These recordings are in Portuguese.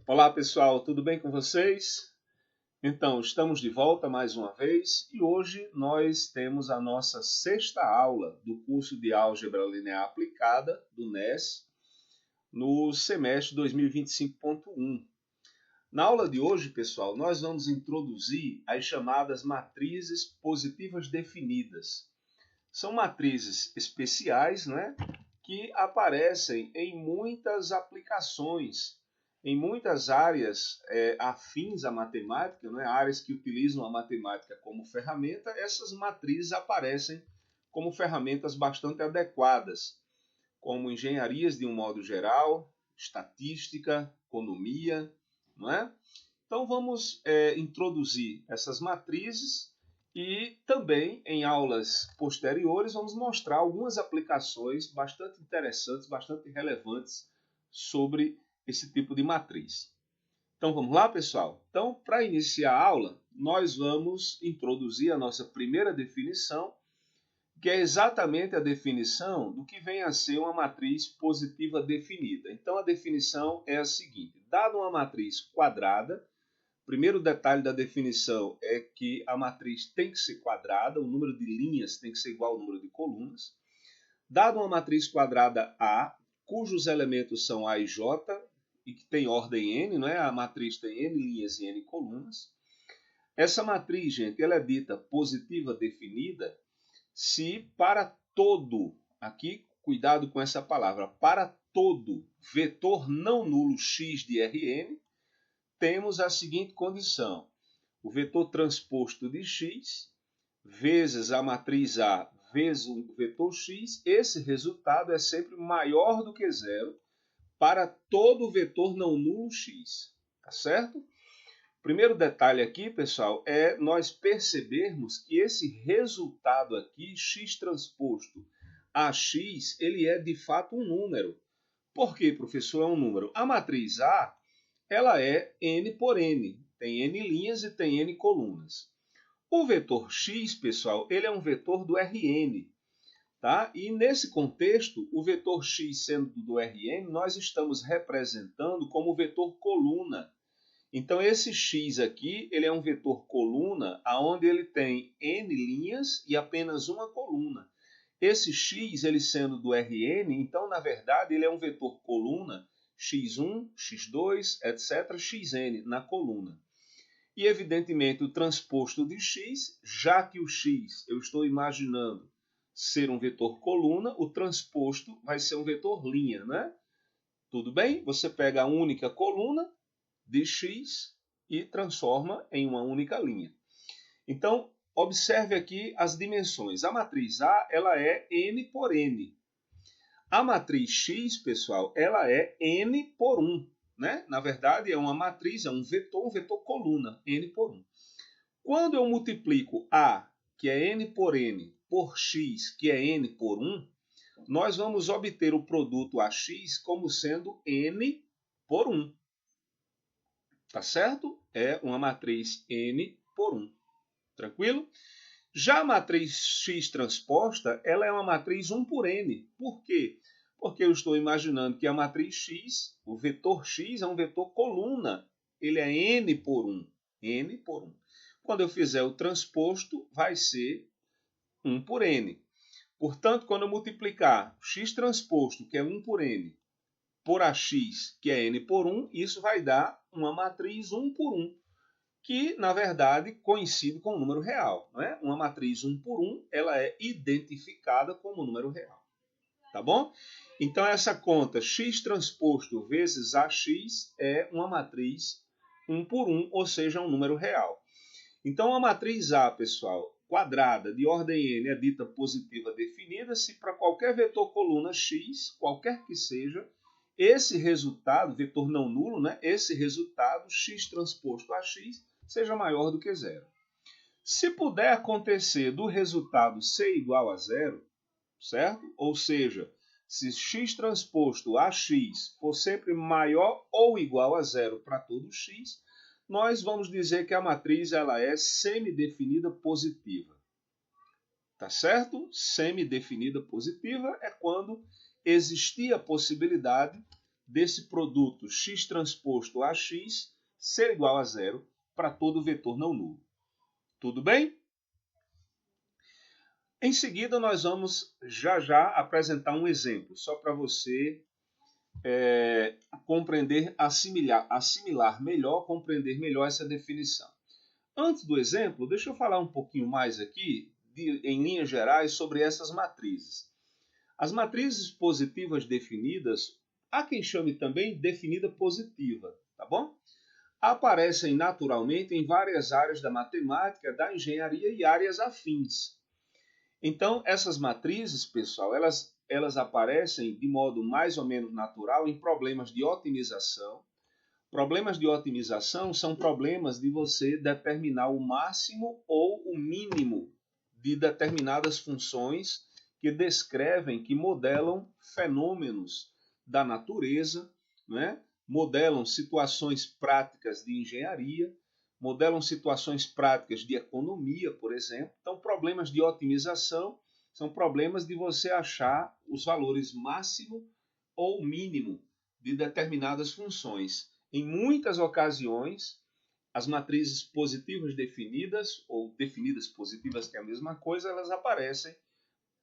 Olá pessoal, tudo bem com vocês? Então, estamos de volta mais uma vez e hoje nós temos a nossa sexta aula do curso de Álgebra Linear Aplicada do NES no semestre 2025.1. Na aula de hoje, pessoal, nós vamos introduzir as chamadas matrizes positivas definidas. São matrizes especiais, né, que aparecem em muitas aplicações, em muitas áreas afins à matemática, né, áreas que utilizam a matemática como ferramenta. Essas matrizes aparecem como ferramentas bastante adequadas, como engenharias de um modo geral, estatística, economia, não é? Então vamos introduzir essas matrizes e também em aulas posteriores vamos mostrar algumas aplicações bastante interessantes, bastante relevantes sobre esse tipo de matriz. Então vamos lá, pessoal? Então, para iniciar a aula, nós vamos introduzir a nossa primeira definição, que é exatamente a definição do que vem a ser uma matriz positiva definida. Então a definição é a seguinte: dada uma matriz quadrada, o primeiro detalhe da definição é que a matriz tem que ser quadrada, o número de linhas tem que ser igual ao número de colunas. Dada uma matriz quadrada A, cujos elementos são A e J, e que tem ordem n, não é? A matriz tem n linhas e n colunas. Essa matriz, gente, ela é dita positiva definida se para todo, aqui cuidado com essa palavra, para todo vetor não nulo x de Rn, temos a seguinte condição: o vetor transposto de x vezes a matriz A vezes o vetor x, esse resultado é sempre maior do que zero para todo vetor não nulo x, tá certo? O primeiro detalhe aqui, pessoal, é nós percebermos que esse resultado aqui, x transposto a x, ele é de fato um número. Por que, professor, é um número? A matriz A, ela é n por n, tem n linhas e tem n colunas. O vetor x, pessoal, ele é um vetor do Rn, tá? E nesse contexto, o vetor x sendo do Rn, nós estamos representando como vetor coluna. Então esse x aqui, ele é um vetor coluna, aonde ele tem n linhas e apenas uma coluna. Esse x, ele sendo do Rn, então na verdade ele é um vetor coluna, x1, x2, etc, xn na coluna. E evidentemente o transposto de x, já que o x eu estou imaginando ser um vetor coluna, o transposto vai ser um vetor linha, né? Tudo bem? Você pega a única coluna de x e transforma em uma única linha. Então, observe aqui as dimensões. A matriz A, ela é n por n. A matriz x, pessoal, ela é n por 1. Né? Na verdade, é uma matriz, é um vetor coluna, n por 1. Quando eu multiplico A, que é n por n, por x, que é n por 1, nós vamos obter o produto AX como sendo n por 1. Tá certo? É uma matriz n por 1. Tranquilo? Já a matriz x transposta, ela é uma matriz 1 por n. Por quê? Porque eu estou imaginando que a matriz x, o vetor x é um vetor coluna. Ele é n por 1. N por 1. Quando eu fizer o transposto, vai ser 1 por n. Portanto, quando eu multiplicar x transposto, que é 1 por n, por ax, que é n por 1, isso vai dar uma matriz 1 por 1, que, na verdade, coincide com o número real. Não é? Uma matriz 1 por 1, ela é identificada como número real. Tá bom? Então, essa conta x transposto vezes ax é uma matriz 1 por 1, ou seja, um número real. Então, a matriz A, pessoal, quadrada de ordem n é dita positiva definida se para qualquer vetor coluna x, qualquer que seja, esse resultado, vetor não nulo, né? Esse resultado, x transposto a x, seja maior do que zero. Se puder acontecer do resultado ser igual a zero, certo? Ou seja, se x transposto a x for sempre maior ou igual a zero para todo x, nós vamos dizer que a matriz ela é semidefinida positiva. Tá certo? Semidefinida positiva é quando existia a possibilidade desse produto x transposto a x ser igual a zero para todo vetor não nulo. Tudo bem? Em seguida, nós vamos já apresentar um exemplo, só para você compreender, assimilar melhor, compreender melhor essa definição. Antes do exemplo, deixa eu falar um pouquinho mais aqui, em linhas gerais, sobre essas matrizes. As matrizes positivas definidas, há quem chame também definida positiva, tá bom? Aparecem naturalmente em várias áreas da matemática, da engenharia e áreas afins. Então, essas matrizes, pessoal, elas aparecem de modo mais ou menos natural em problemas de otimização. Problemas de otimização são problemas de você determinar o máximo ou o mínimo de determinadas funções que descrevem, que modelam fenômenos da natureza, né? Modelam situações práticas de engenharia, modelam situações práticas de economia, por exemplo. Então, problemas de otimização são problemas de você achar os valores máximo ou mínimo de determinadas funções. Em muitas ocasiões, as matrizes positivas definidas, ou definidas positivas, que é a mesma coisa, elas aparecem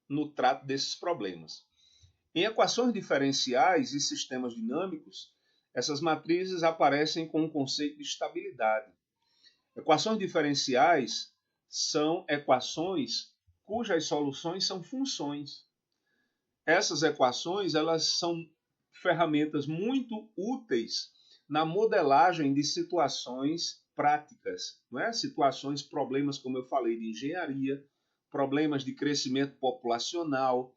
no trato desses problemas. Em equações diferenciais e sistemas dinâmicos, essas matrizes aparecem com o conceito de estabilidade. Equações diferenciais são equações cujas soluções são funções. Essas equações, elas são ferramentas muito úteis na modelagem de situações práticas, não é? Situações, problemas, como eu falei, de engenharia, problemas de crescimento populacional,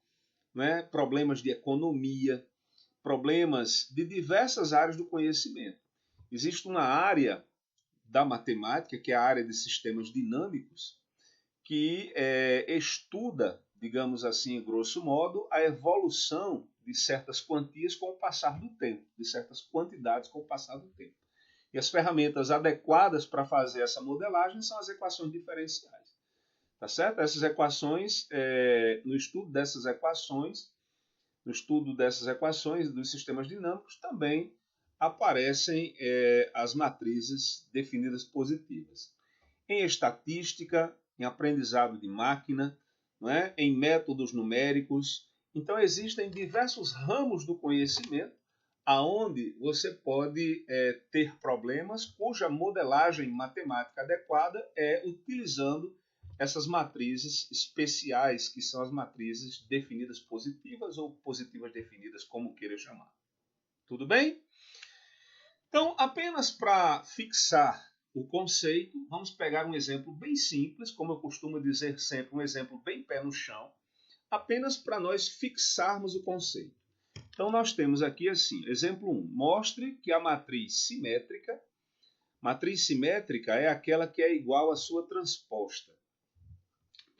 não é? Problemas de economia, problemas de diversas áreas do conhecimento. Existe uma área da matemática, que é a área de sistemas dinâmicos, que estuda, digamos assim, grosso modo, a evolução de certas quantias com o passar do tempo, de certas quantidades com o passar do tempo. E as ferramentas adequadas para fazer essa modelagem são as equações diferenciais. Tá certo? Essas equações, no estudo dessas equações, dos sistemas dinâmicos, também aparecem as matrizes definidas positivas. Em estatística, em aprendizado de máquina, não é? Em métodos numéricos. Então, existem diversos ramos do conhecimento aonde você pode ter problemas cuja modelagem matemática adequada é utilizando essas matrizes especiais, que são as matrizes definidas positivas ou positivas definidas, como queira chamar. Tudo bem? Então, apenas para fixar o conceito, vamos pegar um exemplo bem simples, como eu costumo dizer sempre, um exemplo bem pé no chão, apenas para nós fixarmos o conceito. Então, nós temos aqui assim, exemplo 1, mostre que a matriz simétrica é aquela que é igual à sua transposta.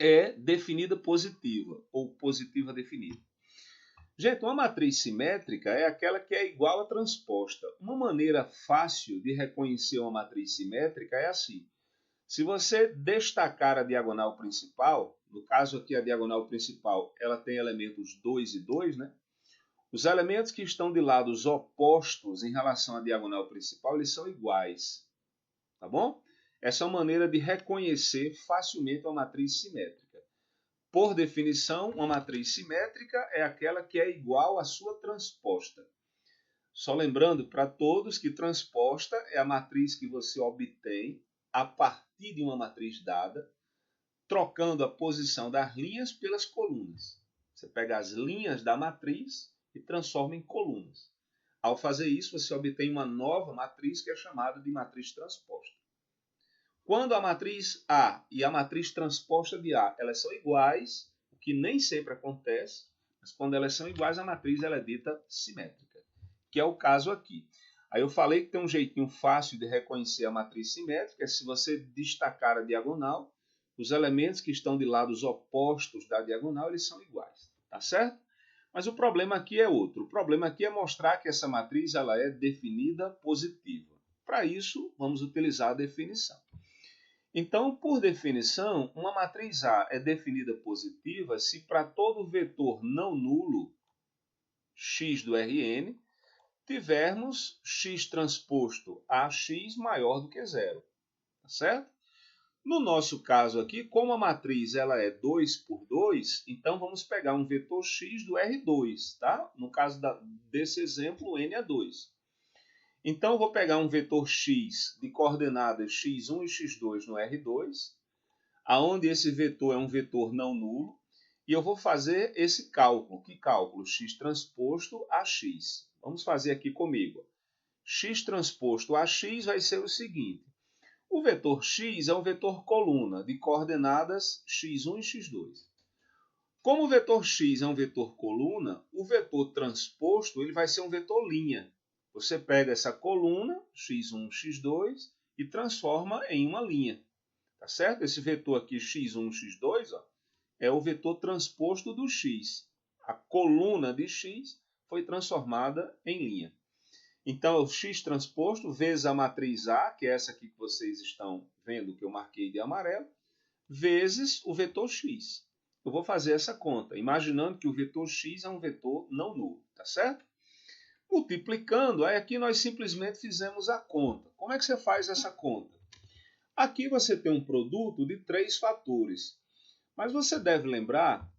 É definida positiva, ou positiva definida. Gente, uma matriz simétrica é aquela que é igual à transposta. Uma maneira fácil de reconhecer uma matriz simétrica é assim. Se você destacar a diagonal principal, no caso aqui a diagonal principal, ela tem elementos 2 e 2, né? Os elementos que estão de lados opostos em relação à diagonal principal, eles são iguais. Tá bom? Essa é uma maneira de reconhecer facilmente uma matriz simétrica. Por definição, uma matriz simétrica é aquela que é igual à sua transposta. Só lembrando para todos que transposta é a matriz que você obtém a partir de uma matriz dada, trocando a posição das linhas pelas colunas. Você pega as linhas da matriz e transforma em colunas. Ao fazer isso, você obtém uma nova matriz que é chamada de matriz transposta. Quando a matriz A e a matriz transposta de A elas são iguais, o que nem sempre acontece, mas quando elas são iguais, a matriz ela é dita simétrica, que é o caso aqui. Aí eu falei que tem um jeitinho fácil de reconhecer a matriz simétrica, é se você destacar a diagonal, os elementos que estão de lados opostos da diagonal, eles são iguais, tá certo? Mas o problema aqui é outro. O problema aqui é mostrar que essa matriz ela é definida positiva. Para isso, vamos utilizar a definição. Então, por definição, uma matriz A é definida positiva se para todo vetor não nulo x do Rn tivermos x transposto a x maior do que zero, tá certo? No nosso caso aqui, como a matriz ela é 2 por 2, então vamos pegar um vetor x do R2, tá? No caso desse exemplo, o n é 2. Então, eu vou pegar um vetor x de coordenadas x1 e x2 no R2, aonde esse vetor é um vetor não nulo, e eu vou fazer esse cálculo. Que cálculo? X transposto a x. Vamos fazer aqui comigo. X transposto a x vai ser o seguinte. O vetor x é um vetor coluna de coordenadas x1 e x2. Como o vetor x é um vetor coluna, o vetor transposto ele vai ser um vetor linha. Você pega essa coluna, x1, x2, e transforma em uma linha. Tá certo? Esse vetor aqui, x1, x2, ó, é o vetor transposto do x. A coluna de x foi transformada em linha. Então, é o x transposto vezes a matriz A, que é essa aqui que vocês estão vendo, que eu marquei de amarelo, vezes o vetor x. Eu vou fazer essa conta, imaginando que o vetor x é um vetor não nulo, tá certo? Multiplicando, aí aqui nós simplesmente fizemos a conta. Como é que você faz essa conta? Aqui você tem um produto de 3 fatores, mas você deve lembrar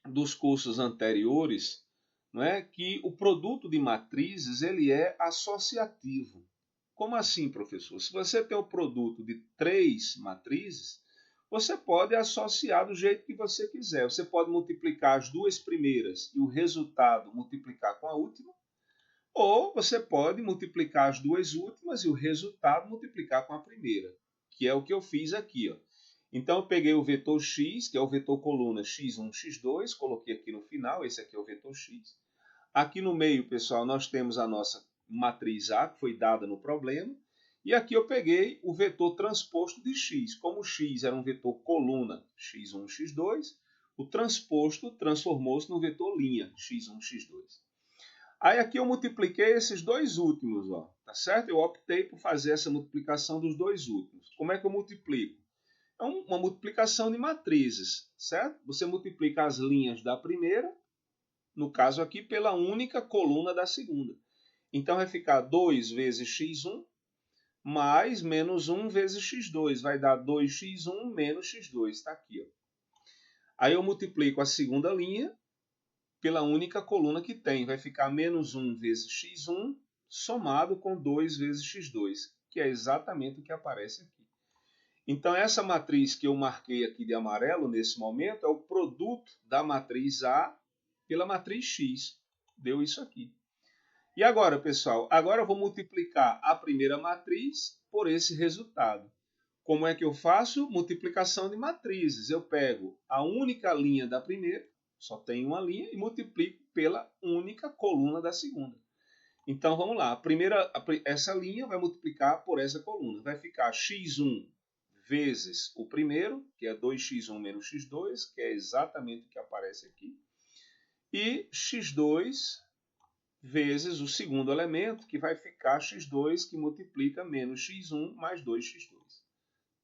dos cursos anteriores, não é, que o produto de matrizes ele é associativo. Como assim, professor? Se você tem o produto de 3 matrizes, você pode associar do jeito que você quiser. Você pode multiplicar as duas primeiras e o resultado multiplicar com a última, ou você pode multiplicar as duas últimas e o resultado multiplicar com a primeira, que é o que eu fiz aqui, ó. Então, eu peguei o vetor x, que é o vetor coluna x1, x2, coloquei aqui no final, esse aqui é o vetor x. Aqui no meio, pessoal, nós temos a nossa matriz A, que foi dada no problema. E aqui eu peguei o vetor transposto de x. Como x era um vetor coluna x1, x2, o transposto transformou-se no vetor linha x1, x2. Aí aqui eu multipliquei esses dois últimos, ó, tá certo? Eu optei por fazer essa multiplicação dos dois últimos. Como é que eu multiplico? É uma multiplicação de matrizes, certo? Você multiplica as linhas da primeira, no caso aqui, pela única coluna da segunda. Então vai ficar 2 vezes x1 mais menos 1 vezes x2. Vai dar 2x1 menos x2. Está aqui, ó. Aí eu multiplico a segunda linha pela única coluna que tem. Vai ficar menos 1 vezes x1 somado com 2 vezes x2, que é exatamente o que aparece aqui. Então, essa matriz que eu marquei aqui de amarelo nesse momento é o produto da matriz A pela matriz X. Deu isso aqui. E agora, pessoal, agora eu vou multiplicar a primeira matriz por esse resultado. Como é que eu faço? Multiplicação de matrizes. Eu pego a única linha da primeira, só tem uma linha, e multiplico pela única coluna da segunda. Então, vamos lá. Essa linha vai multiplicar por essa coluna. Vai ficar x1 vezes o primeiro, que é 2x1 menos x2, que é exatamente o que aparece aqui, e x2 vezes o segundo elemento, que vai ficar x2, que multiplica menos x1 mais 2x2.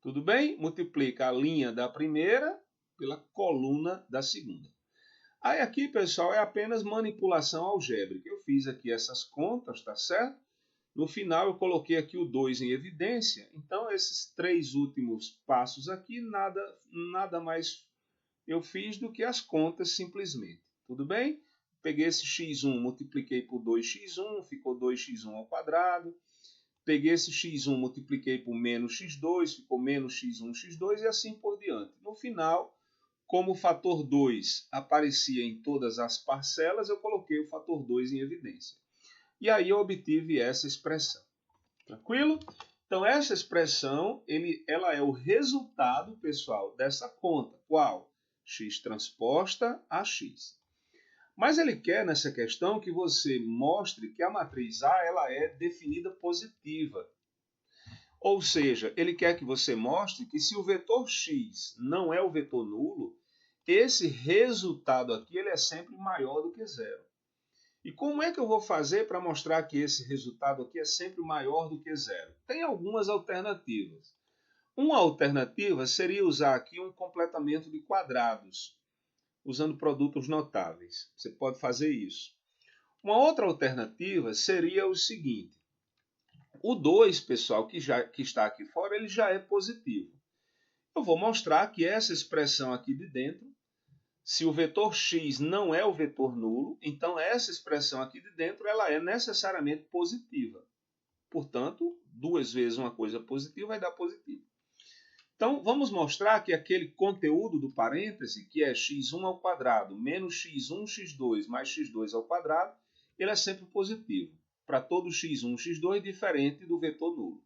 Tudo bem? Multiplica a linha da primeira pela coluna da segunda. Aí aqui, pessoal, é apenas manipulação algébrica. Eu fiz aqui essas contas, tá certo? No final, eu coloquei aqui o 2 em evidência. Então, esses 3 últimos passos aqui, nada mais eu fiz do que as contas simplesmente. Tudo bem? Peguei esse x1, multipliquei por 2x1, ficou 2x1 ao quadrado. Peguei esse x1, multipliquei por menos x2, ficou menos x1, x2 e assim por diante. No final, como o fator 2 aparecia em todas as parcelas, eu coloquei o fator 2 em evidência. E aí eu obtive essa expressão. Tranquilo? Então, essa expressão ela é o resultado, pessoal, dessa conta. Qual? X transposta a x. Mas ele quer, nessa questão, que você mostre que a matriz A ela é definida positiva. Ou seja, ele quer que você mostre que se o vetor x não é o vetor nulo, esse resultado aqui ele é sempre maior do que zero. E como é que eu vou fazer para mostrar que esse resultado aqui é sempre maior do que zero? Tem algumas alternativas. Uma alternativa seria usar aqui um completamento de quadrados, usando produtos notáveis. Você pode fazer isso. Uma outra alternativa seria o seguinte. O 2, pessoal, que está aqui fora, ele já é positivo. Eu vou mostrar que essa expressão aqui de dentro, se o vetor x não é o vetor nulo, então essa expressão aqui de dentro ela é necessariamente positiva. Portanto, 2 vezes uma coisa positiva vai dar positivo. Então, vamos mostrar que aquele conteúdo do parêntese, que é x1 ao quadrado menos x1, x2 mais x2 ao quadrado, ele é sempre positivo. Para todo x1, x2, diferente do vetor nulo.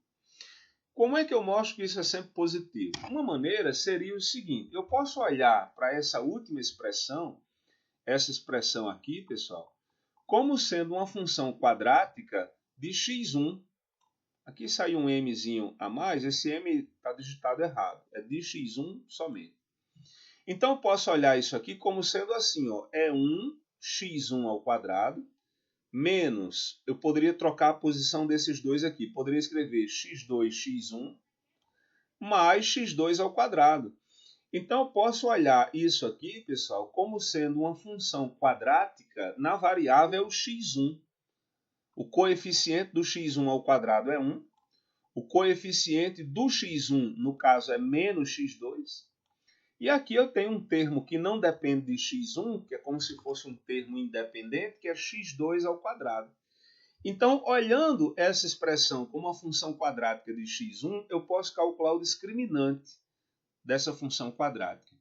Como é que eu mostro que isso é sempre positivo? Uma maneira seria o seguinte, eu posso olhar para essa última expressão, essa expressão aqui, pessoal, como sendo uma função quadrática de x1. Aqui saiu um mzinho a mais, esse m está digitado errado, é de x1 somente. Então eu posso olhar isso aqui como sendo assim, ó, é 1x1 ao quadrado, menos, eu poderia trocar a posição desses dois aqui, poderia escrever x2, x1, mais x2 ao quadrado. Então eu posso olhar isso aqui, pessoal, como sendo uma função quadrática na variável x1. O coeficiente do x1 ao quadrado é 1. O coeficiente do x1, no caso, é menos x2. E aqui eu tenho um termo que não depende de x1, que é como se fosse um termo independente, que é x2 ao quadrado. Então, olhando essa expressão como uma função quadrática de x1, eu posso calcular o discriminante dessa função quadrática.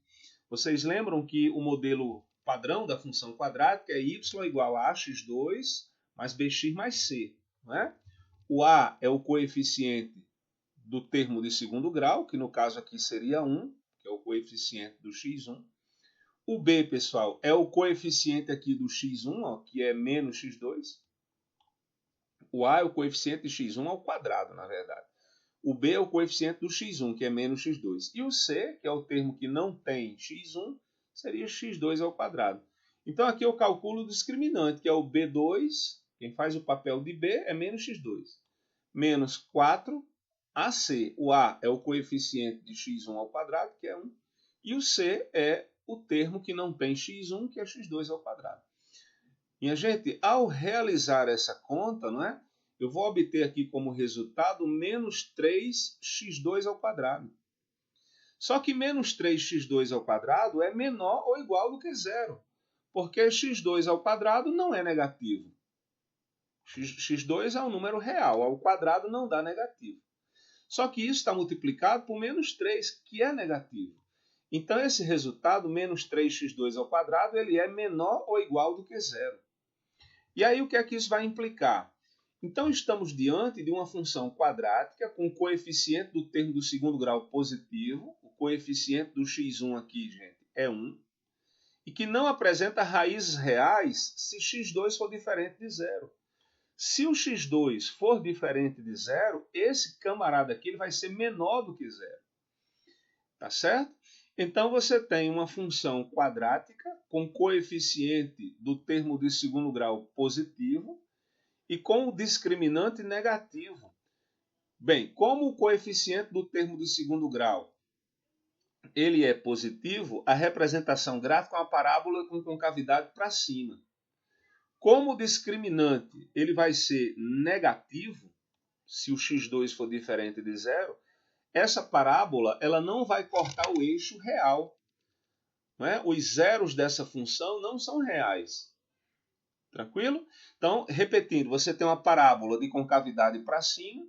Vocês lembram que o modelo padrão da função quadrática é y igual a ax2 mais bx mais c. Não é? O a é o coeficiente do termo de segundo grau, que no caso aqui seria 1, que é o coeficiente do x1. O b, pessoal, é o coeficiente aqui do x1, ó, que é menos x2. O a é o coeficiente de x1 ao quadrado, na verdade. O b é o coeficiente do x1, que é menos x2. E o c, que é o termo que não tem x1, seria x2 ao quadrado. Então aqui eu calculo o discriminante, que é o b2, quem faz o papel de b é menos x2. Menos 4ac. O a é o coeficiente de x1 ao quadrado, que é 1. E o c é o termo que não tem x1, que é x2 ao quadrado. Minha gente, ao realizar essa conta, não é? Eu vou obter aqui como resultado menos 3x2 ao quadrado. Só que menos 3x2 ao quadrado é menor ou igual do que zero, porque x2 ao quadrado não é negativo. x2 é um número real, ao quadrado não dá negativo. Só que isso está multiplicado por menos 3, que é negativo. Então esse resultado, menos 3x2 ao quadrado, ele é menor ou igual do que zero. E aí o que é que isso vai implicar? Então estamos diante de uma função quadrática com o coeficiente do termo do segundo grau positivo, o coeficiente do x1 aqui, gente, é 1, e que não apresenta raízes reais se x2 for diferente de zero. Se o x2 for diferente de zero, esse camarada aqui ele vai ser menor do que zero. Tá certo? Então você tem uma função quadrática com coeficiente do termo de segundo grau positivo e com o discriminante negativo. Bem, como o coeficiente do termo de segundo grau ele é positivo, a representação gráfica é uma parábola com concavidade para cima. Como o discriminante ele vai ser negativo, se o x2 for diferente de zero, essa parábola ela não vai cortar o eixo real. Não é? Os zeros dessa função não são reais. Tranquilo? Então, repetindo, você tem uma parábola de concavidade para cima.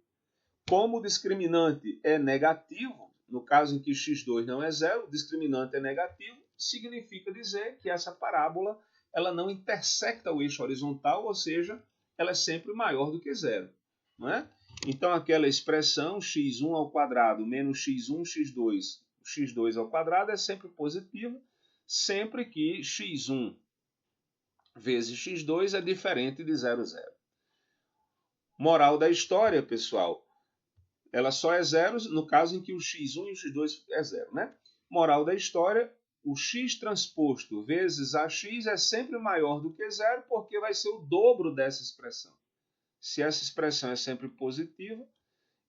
Como o discriminante é negativo, no caso em que x2 não é zero, o discriminante é negativo, significa dizer que essa parábola ela não intersecta o eixo horizontal, ou seja, ela é sempre maior do que zero. Não é? Então, aquela expressão x1 ao quadrado menos x1, x2 ao quadrado é sempre positiva, sempre que x1 vezes x2 é diferente de 0, 0. Moral da história, pessoal, ela só é zero no caso em que o x1 e o x2 é zero, né? Moral da história, o x transposto vezes ax é sempre maior do que zero, porque vai ser o dobro dessa expressão. Se essa expressão é sempre positiva,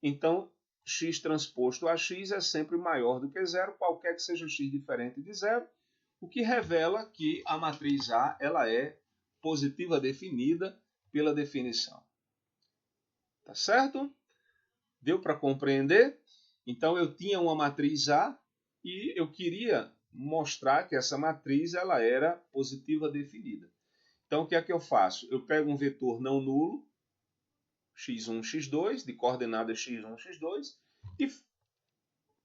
então x transposto a x é sempre maior do que zero, qualquer que seja x diferente de zero, o que revela que a matriz A ela é positiva definida pela definição. Tá certo? Deu para compreender? Então eu tinha uma matriz A e eu queria mostrar que essa matriz ela era positiva definida. Então o que é que eu faço? Eu pego um vetor não nulo, x1, x2, de coordenada x1, x2, e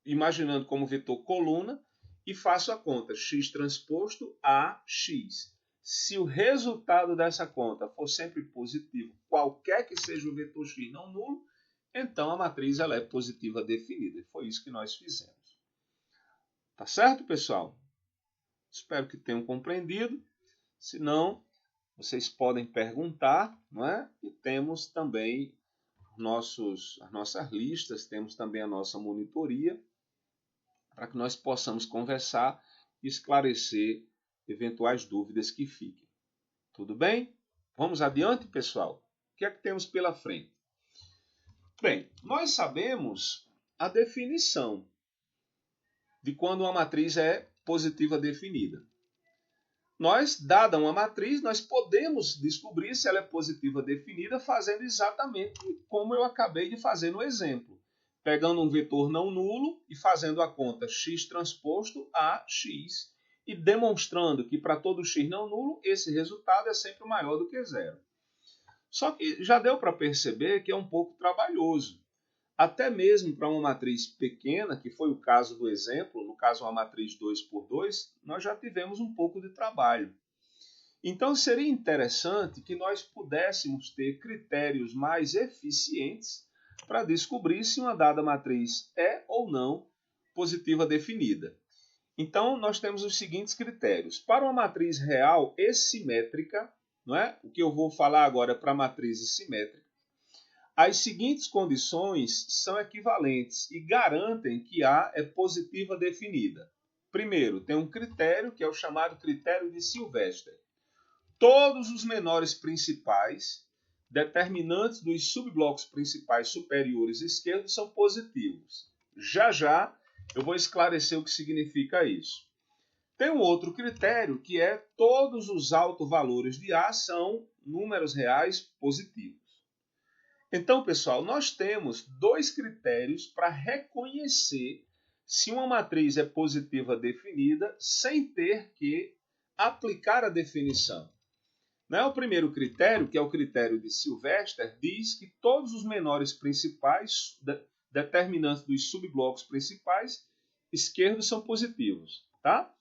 imaginando como vetor coluna, e faço a conta x transposto a x. Se o resultado dessa conta for sempre positivo, qualquer que seja o vetor x não nulo, então a matriz ela é positiva definida. E foi isso que nós fizemos. Tá certo, pessoal? Espero que tenham compreendido. Se não, vocês podem perguntar, não é? E temos também as nossas listas, temos também a nossa monitoria, para que nós possamos conversar e esclarecer eventuais dúvidas que fiquem. Tudo bem? Vamos adiante, pessoal? O que é que temos pela frente? Bem, nós sabemos a definição de quando uma matriz é positiva definida. Nós, dada uma matriz, nós podemos descobrir se ela é positiva definida fazendo exatamente como eu acabei de fazer no exemplo. Pegando um vetor não nulo e fazendo a conta x transposto a x e demonstrando que para todo x não nulo, esse resultado é sempre maior do que zero. Só que já deu para perceber que é um pouco trabalhoso. Até mesmo para uma matriz pequena, que foi o caso do exemplo, no caso uma matriz 2 por 2, nós já tivemos um pouco de trabalho. Então seria interessante que nós pudéssemos ter critérios mais eficientes para descobrir se uma dada matriz é ou não positiva definida. Então nós temos os seguintes critérios. Para uma matriz real e simétrica, não é? O que eu vou falar agora para matrizes simétricas, as seguintes condições são equivalentes e garantem que A é positiva definida. Primeiro, tem um critério que é o chamado critério de Sylvester. Todos os menores principais, determinantes dos subblocos principais superiores esquerdos, são positivos. Já já eu vou esclarecer o que significa isso. Tem um outro critério que é todos os autovalores de A são números reais positivos. Então, pessoal, nós temos dois critérios para reconhecer se uma matriz é positiva definida sem ter que aplicar a definição. O primeiro critério, que é o critério de Sylvester, diz que todos os menores principais, determinantes dos subblocos principais esquerdos, são positivos. Tá?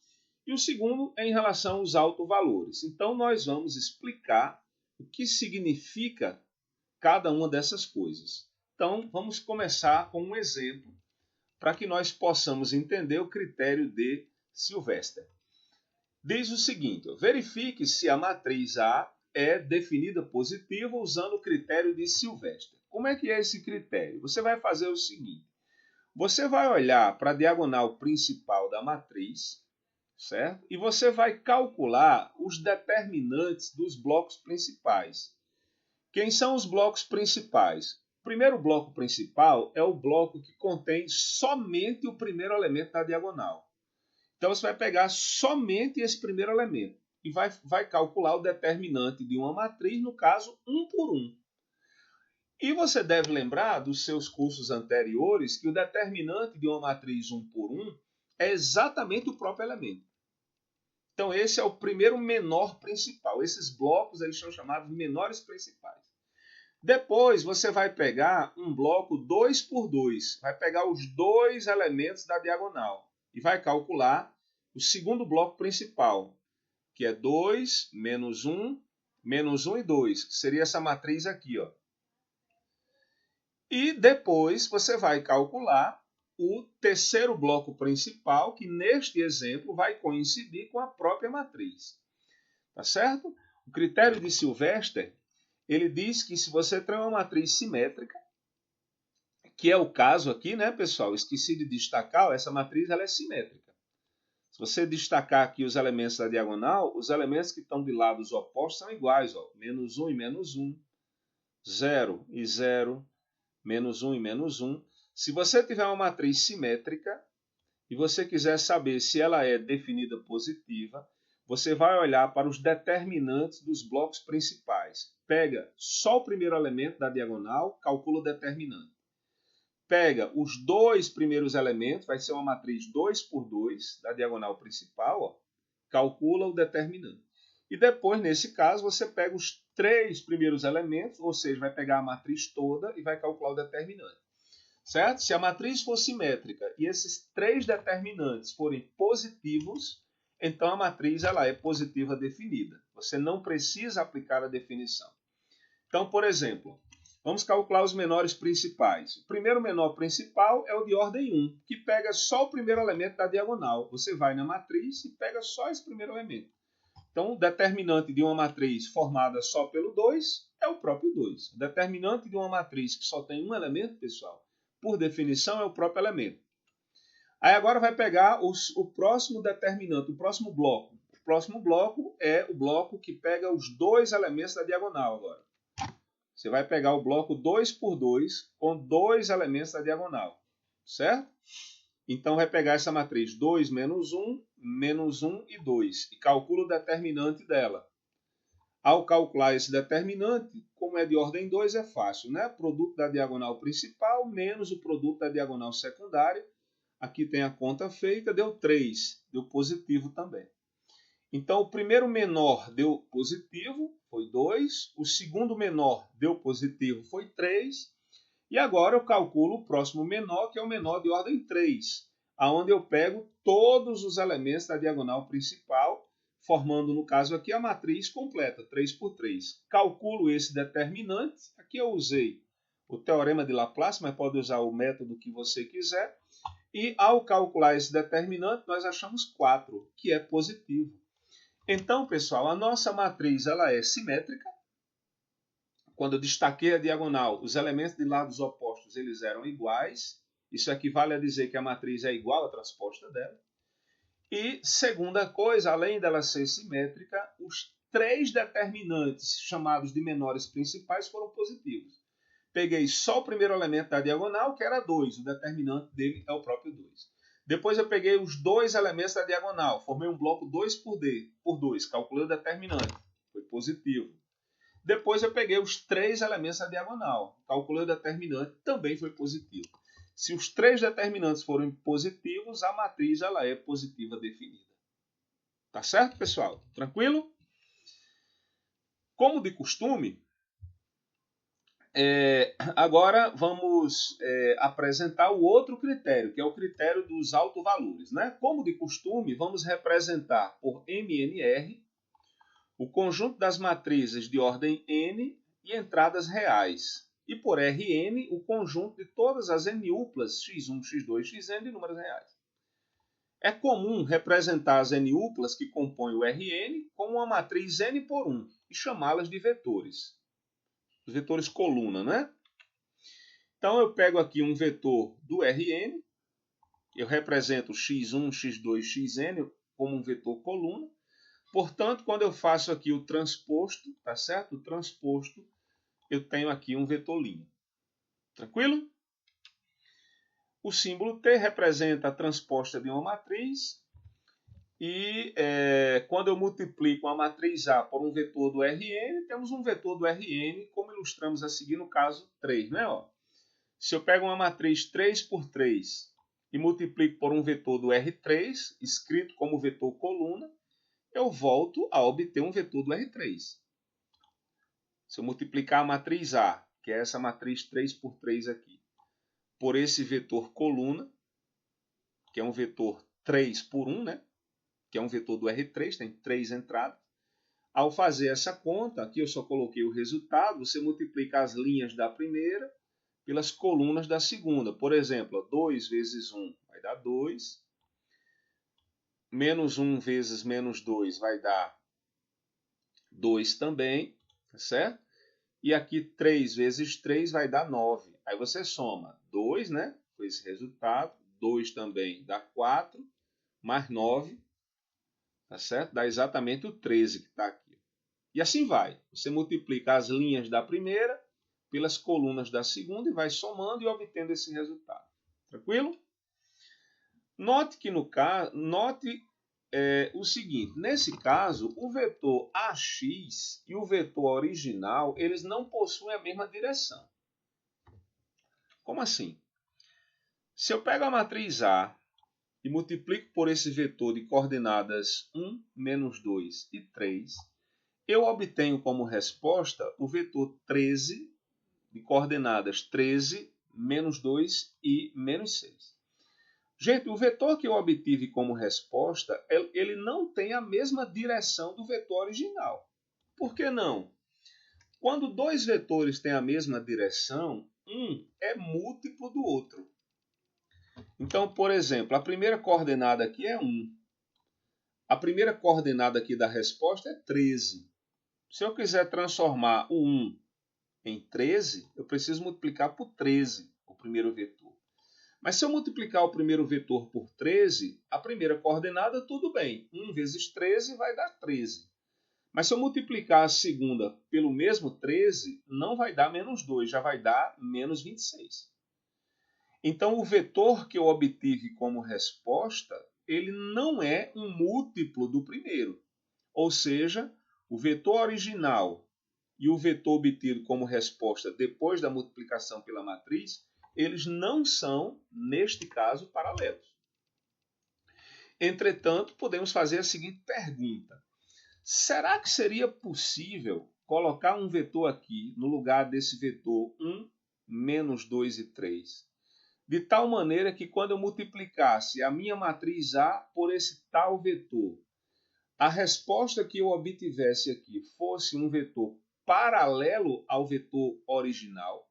E o segundo é em relação aos autovalores. Então, nós vamos explicar o que significa cada uma dessas coisas. Então, vamos começar com um exemplo para que nós possamos entender o critério de Sylvester. Diz o seguinte, verifique se a matriz A é definida positiva usando o critério de Sylvester. Como é que é esse critério? Você vai fazer o seguinte, você vai olhar para a diagonal principal da matriz, certo? E você vai calcular os determinantes dos blocos principais. Quem são os blocos principais? O primeiro bloco principal é o bloco que contém somente o primeiro elemento da diagonal. Então você vai pegar somente esse primeiro elemento e vai calcular o determinante de uma matriz, no caso 1 por 1. E você deve lembrar dos seus cursos anteriores que o determinante de uma matriz 1 por 1 é exatamente o próprio elemento. Então esse é o primeiro menor principal. Esses blocos eles são chamados de menores principais. Depois você vai pegar um bloco 2 por 2, vai pegar os dois elementos da diagonal e vai calcular o segundo bloco principal, que é 2 menos 1 e 2, que seria essa matriz aqui. Ó. E depois você vai calcular o terceiro bloco principal, que neste exemplo vai coincidir com a própria matriz. Tá certo? O critério de Sylvester, ele diz que se você tem uma matriz simétrica, que é o caso aqui, né, pessoal? Esqueci de destacar, essa matriz ela é simétrica. Se você destacar aqui os elementos da diagonal, os elementos que estão de lados opostos são iguais. Ó, menos 1 e menos 1, 0 e 0, menos 1 e menos 1. Se você tiver uma matriz simétrica e você quiser saber se ela é definida positiva, você vai olhar para os determinantes dos blocos principais. Pega só o primeiro elemento da diagonal, calcula o determinante. Pega os dois primeiros elementos, vai ser uma matriz 2 por 2 da diagonal principal, ó, calcula o determinante. E depois, nesse caso, você pega os três primeiros elementos, ou seja, vai pegar a matriz toda e vai calcular o determinante. Certo? Se a matriz for simétrica e esses três determinantes forem positivos, então a matriz ela é positiva definida. Você não precisa aplicar a definição. Então, por exemplo, vamos calcular os menores principais. O primeiro menor principal é o de ordem 1, que pega só o primeiro elemento da diagonal. Você vai na matriz e pega só esse primeiro elemento. Então, o determinante de uma matriz formada só pelo 2 é o próprio 2. O determinante de uma matriz que só tem um elemento, pessoal, por definição, é o próprio elemento. Aí agora vai pegar o próximo determinante, o próximo bloco. O próximo bloco é o bloco que pega os dois elementos da diagonal agora. Você vai pegar o bloco 2 por 2 com dois elementos da diagonal, certo? Então vai pegar essa matriz 2 menos 1 e 2 e calcula o determinante dela. Ao calcular esse determinante, como é de ordem 2, é fácil, né? Produto da diagonal principal menos o produto da diagonal secundária. Aqui tem a conta feita, deu 3, deu positivo também. Então, o primeiro menor deu positivo, foi 2. O segundo menor deu positivo, foi 3. E agora eu calculo o próximo menor, que é o menor de ordem 3, aonde eu pego todos os elementos da diagonal principal, formando, no caso aqui, a matriz completa, 3 por 3. Calculo esse determinante. Aqui eu usei o teorema de Laplace, mas pode usar o método que você quiser. E ao calcular esse determinante, nós achamos 4, que é positivo. Então, pessoal, a nossa matriz ela é simétrica. Quando eu destaquei a diagonal, os elementos de lados opostos eles eram iguais. Isso equivale a dizer que a matriz é igual à transposta dela. E, segunda coisa, além dela ser simétrica, os três determinantes chamados de menores principais foram positivos. Peguei só o primeiro elemento da diagonal, que era 2. O determinante dele é o próprio 2. Depois eu peguei os dois elementos da diagonal. Formei um bloco 2 por 2. Calculei o determinante. Foi positivo. Depois eu peguei os três elementos da diagonal. Calculei o determinante. Também foi positivo. Se os três determinantes forem positivos, a matriz ela é positiva definida. Tá certo, pessoal? Tranquilo? Como de costume, agora vamos apresentar o outro critério, que é o critério dos autovalores, né? Como de costume, vamos representar por MNR o conjunto das matrizes de ordem N e entradas reais. E por Rn, o conjunto de todas as N-uplas x1, x2, xn de números reais. É comum representar as N-uplas que compõem o Rn como uma matriz N por 1 e chamá-las de vetores. Os vetores coluna, né? Então eu pego aqui um vetor do Rn, eu represento x1, x2, xn como um vetor coluna. Portanto, quando eu faço aqui o transposto, tá certo? O transposto, eu tenho aqui um vetor linha. Tranquilo? O símbolo T representa a transposta de uma matriz. E quando eu multiplico a matriz A por um vetor do Rn, temos um vetor do Rn, como ilustramos a seguir no caso 3. Né? Ó, se eu pego uma matriz 3 por 3 e multiplico por um vetor do R3, escrito como vetor coluna, eu volto a obter um vetor do R3. Se eu multiplicar a matriz A, que é essa matriz 3 por 3 aqui, por esse vetor coluna, que é um vetor 3 por 1, né? Que é um vetor do R3, tem 3 entradas. Ao fazer essa conta, aqui eu só coloquei o resultado, você multiplica as linhas da primeira pelas colunas da segunda. Por exemplo, 2 vezes 1 vai dar 2. Menos 1 vezes menos 2 vai dar 2 também, tá certo? E aqui 3 vezes 3 vai dar 9. Aí você soma 2, né? Foi esse resultado. 2 também dá 4, mais 9, tá certo? Dá exatamente o 13 que está aqui. E assim vai. Você multiplica as linhas da primeira pelas colunas da segunda e vai somando e obtendo esse resultado. Tranquilo? Note que no caso, o seguinte, nesse caso, o vetor AX e o vetor original, eles não possuem a mesma direção. Como assim? Se eu pego a matriz A e multiplico por esse vetor de coordenadas 1, menos 2 e 3, eu obtenho como resposta o vetor 13 de coordenadas 13, menos 2 e menos 6. Gente, o vetor que eu obtive como resposta, ele não tem a mesma direção do vetor original. Por que não? Quando dois vetores têm a mesma direção, um é múltiplo do outro. Então, por exemplo, a primeira coordenada aqui é 1. A primeira coordenada aqui da resposta é 13. Se eu quiser transformar o 1 em 13, eu preciso multiplicar por 13 o primeiro vetor. Mas se eu multiplicar o primeiro vetor por 13, a primeira coordenada, tudo bem. 1 vezes 13 vai dar 13. Mas se eu multiplicar a segunda pelo mesmo 13, não vai dar menos 2, já vai dar menos 26. Então, o vetor que eu obtive como resposta, ele não é um múltiplo do primeiro. Ou seja, o vetor original e o vetor obtido como resposta depois da multiplicação pela matriz, eles não são, neste caso, paralelos. Entretanto, podemos fazer a seguinte pergunta. Será que seria possível colocar um vetor aqui no lugar desse vetor 1, menos 2 e 3? De tal maneira que quando eu multiplicasse a minha matriz A por esse tal vetor, a resposta que eu obtivesse aqui fosse um vetor paralelo ao vetor original.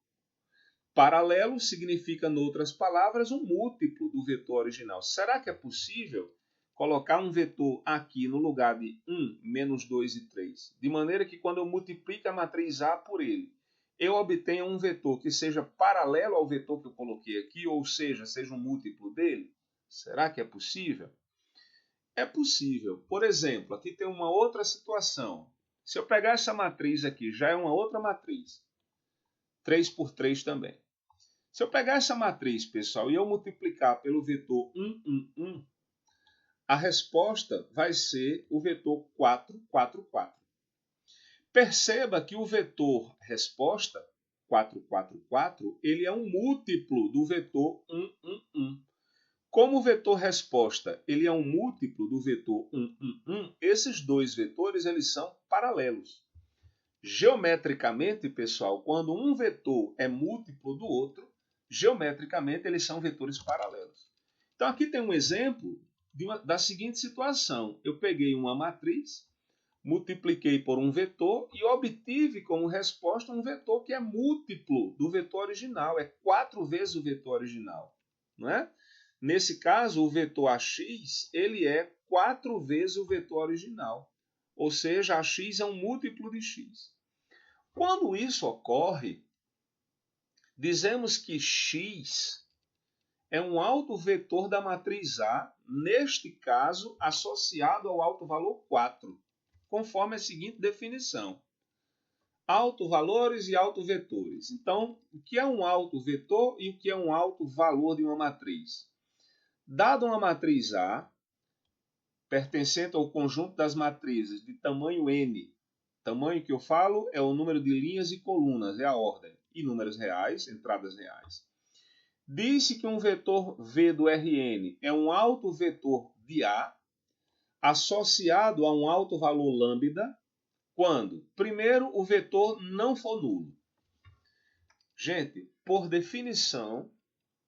Paralelo significa, em outras palavras, um múltiplo do vetor original. Será que é possível colocar um vetor aqui no lugar de 1, menos 2 e 3? De maneira que quando eu multiplique a matriz A por ele, eu obtenha um vetor que seja paralelo ao vetor que eu coloquei aqui, ou seja um múltiplo dele? Será que é possível? É possível. Por exemplo, aqui tem uma outra situação. Se eu pegar essa matriz aqui, já é uma outra matriz. 3 por 3 também. Se eu pegar essa matriz, pessoal, e eu multiplicar pelo vetor 1, 1, 1, a resposta vai ser o vetor 4, 4, 4. Perceba que o vetor resposta, 4, 4, 4, ele é um múltiplo do vetor 1, 1, 1. Como o vetor resposta ele é um múltiplo do vetor 1, 1, 1, esses dois vetores eles são paralelos. Geometricamente, pessoal, quando um vetor é múltiplo do outro, geometricamente eles são vetores paralelos. Então aqui tem um exemplo da seguinte situação. Eu peguei uma matriz, multipliquei por um vetor e obtive como resposta um vetor que é múltiplo do vetor original, é 4 vezes o vetor original, não é? Nesse caso, o vetor AX ele é 4 vezes o vetor original, ou seja, AX é um múltiplo de X. Quando isso ocorre, dizemos que X é um autovetor da matriz A, neste caso, associado ao autovalor 4, conforme a seguinte definição. Autovalores e autovetores. Então, o que é um autovetor e o que é um autovalor de uma matriz? Dada uma matriz A, pertencente ao conjunto das matrizes de tamanho n, tamanho que eu falo é o número de linhas e colunas, é a ordem, e números reais, entradas reais. Diz-se que um vetor V do Rn é um autovetor de A associado a um autovalor lambda quando, primeiro, o vetor não for nulo. Gente, por definição,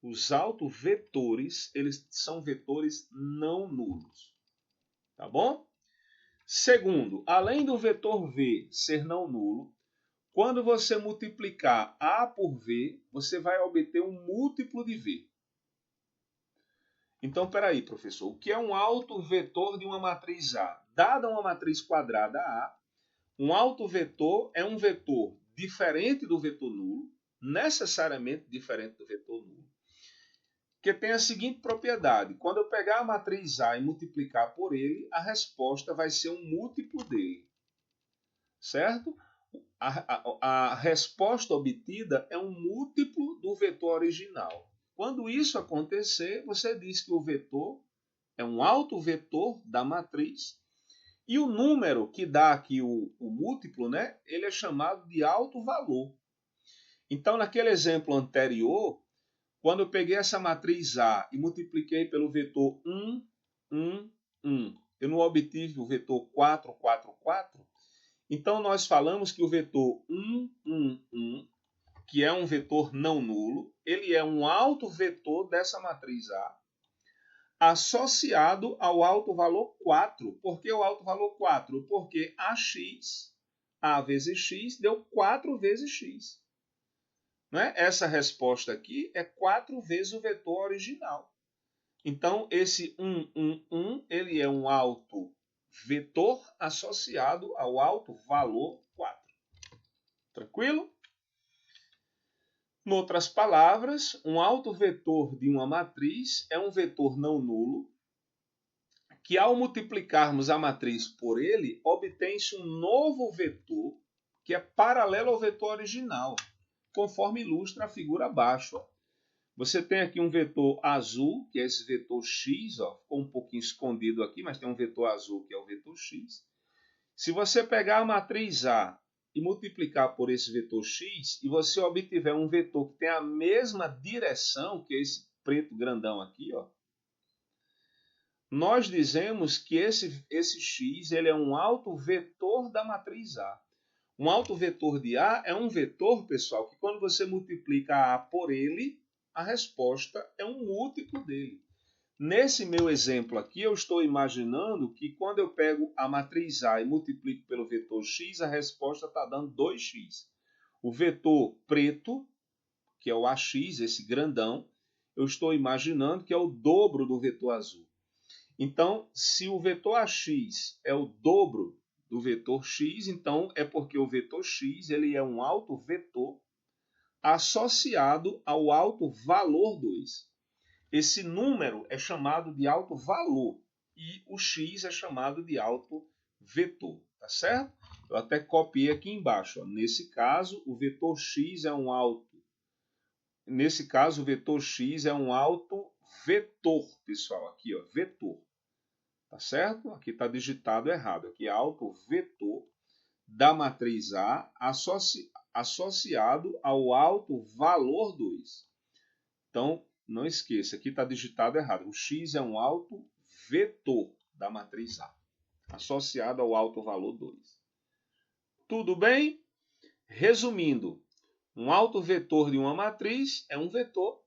os autovetores eles são vetores não nulos. Tá bom? Segundo, além do vetor V ser não nulo, quando você multiplicar A por V, você vai obter um múltiplo de V. Então, peraí, professor, o que é um autovetor de uma matriz A? Dada uma matriz quadrada A, um autovetor é um vetor diferente do vetor nulo, necessariamente diferente do vetor nulo, que tem a seguinte propriedade. Quando eu pegar a matriz A e multiplicar por ele, a resposta vai ser um múltiplo dele. Certo? A resposta obtida é um múltiplo do vetor original. Quando isso acontecer, você diz que o vetor é um autovetor da matriz. E o número que dá aqui o múltiplo, né, ele é chamado de autovalor. Então, naquele exemplo anterior, quando eu peguei essa matriz A e multipliquei pelo vetor 1, 1, 1, eu não obtive o vetor 4, 4, 4. Então, nós falamos que o vetor 1, 1, 1, que é um vetor não nulo, ele é um autovetor dessa matriz A, associado ao autovalor 4. Por que o autovalor 4? Porque A vezes x, deu 4 vezes x. Não é? Essa resposta aqui é 4 vezes o vetor original. Então, esse 1, 1, 1, ele é um autovetor associado ao autovalor 4. Tranquilo? Em outras palavras, um autovetor de uma matriz é um vetor não nulo que, ao multiplicarmos a matriz por ele, obtém-se um novo vetor que é paralelo ao vetor original, conforme ilustra a figura abaixo. Você tem aqui um vetor azul, que é esse vetor x, ó, ficou um pouquinho escondido aqui, mas tem um vetor azul que é o vetor x. Se você pegar a matriz A e multiplicar por esse vetor x, e você obtiver um vetor que tem a mesma direção que esse preto grandão aqui, ó, nós dizemos que esse x ele é um autovetor da matriz A. Um autovetor de A é um vetor, pessoal, que quando você multiplica A por ele, a resposta é um múltiplo dele. Nesse meu exemplo aqui, eu estou imaginando que quando eu pego a matriz A e multiplico pelo vetor x, a resposta está dando 2x. O vetor preto, que é o AX, esse grandão, eu estou imaginando que é o dobro do vetor azul. Então, se o vetor AX é o dobro do vetor x, então é porque o vetor x ele é um autovetor associado ao autovalor 2. Esse número é chamado de autovalor e o x é chamado de autovetor, tá certo? Eu até copiei aqui embaixo. Ó. Nesse caso, o vetor x é um o vetor x é um autovetor, pessoal. Aqui, ó, vetor. Tá certo? Aqui está digitado errado. Aqui é autovetor da matriz A associado ao autovalor 2. Então, não esqueça, aqui está digitado errado. O x é um autovetor da matriz A, associado ao autovalor 2. Tudo bem? Resumindo, um autovetor de uma matriz é um vetor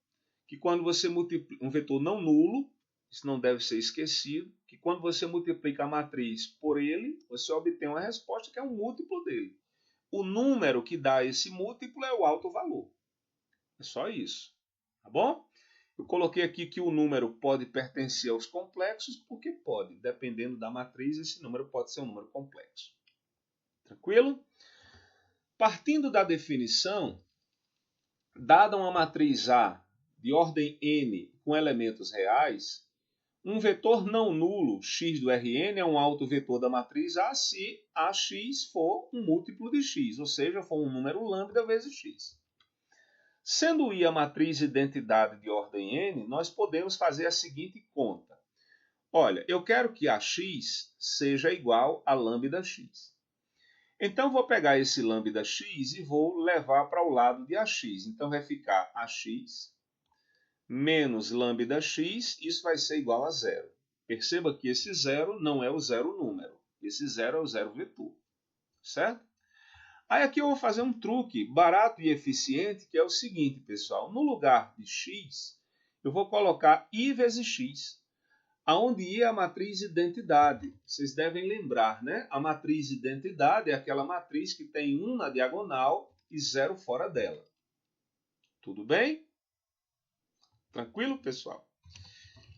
que quando você multiplica, um vetor não nulo, isso não deve ser esquecido, que quando você multiplica a matriz por ele, você obtém uma resposta que é um múltiplo dele. O número que dá esse múltiplo é o autovalor. É só isso. Tá bom? Eu coloquei aqui que o número pode pertencer aos complexos, porque pode. Dependendo da matriz, esse número pode ser um número complexo. Tranquilo? Partindo da definição, dada uma matriz A de ordem n com elementos reais, um vetor não nulo x do Rn é um autovetor da matriz A se Ax for um múltiplo de x, ou seja, for um número lambda vezes x. Sendo I a matriz identidade de ordem n, nós podemos fazer a seguinte conta. Olha, eu quero que Ax seja igual a lambda x. Então, vou pegar esse lambda x e vou levar para o lado de Ax. Então, vai ficar Ax menos lambda x, isso vai ser igual a zero. Perceba que esse zero não é o zero número. Esse zero é o zero vetor. Certo? Aí aqui eu vou fazer um truque barato e eficiente, que é o seguinte, pessoal. No lugar de x, eu vou colocar i vezes x, aonde i é a matriz identidade. Vocês devem lembrar, né? A matriz identidade é aquela matriz que tem 1 na diagonal e 0 fora dela. Tudo bem? Tranquilo, pessoal?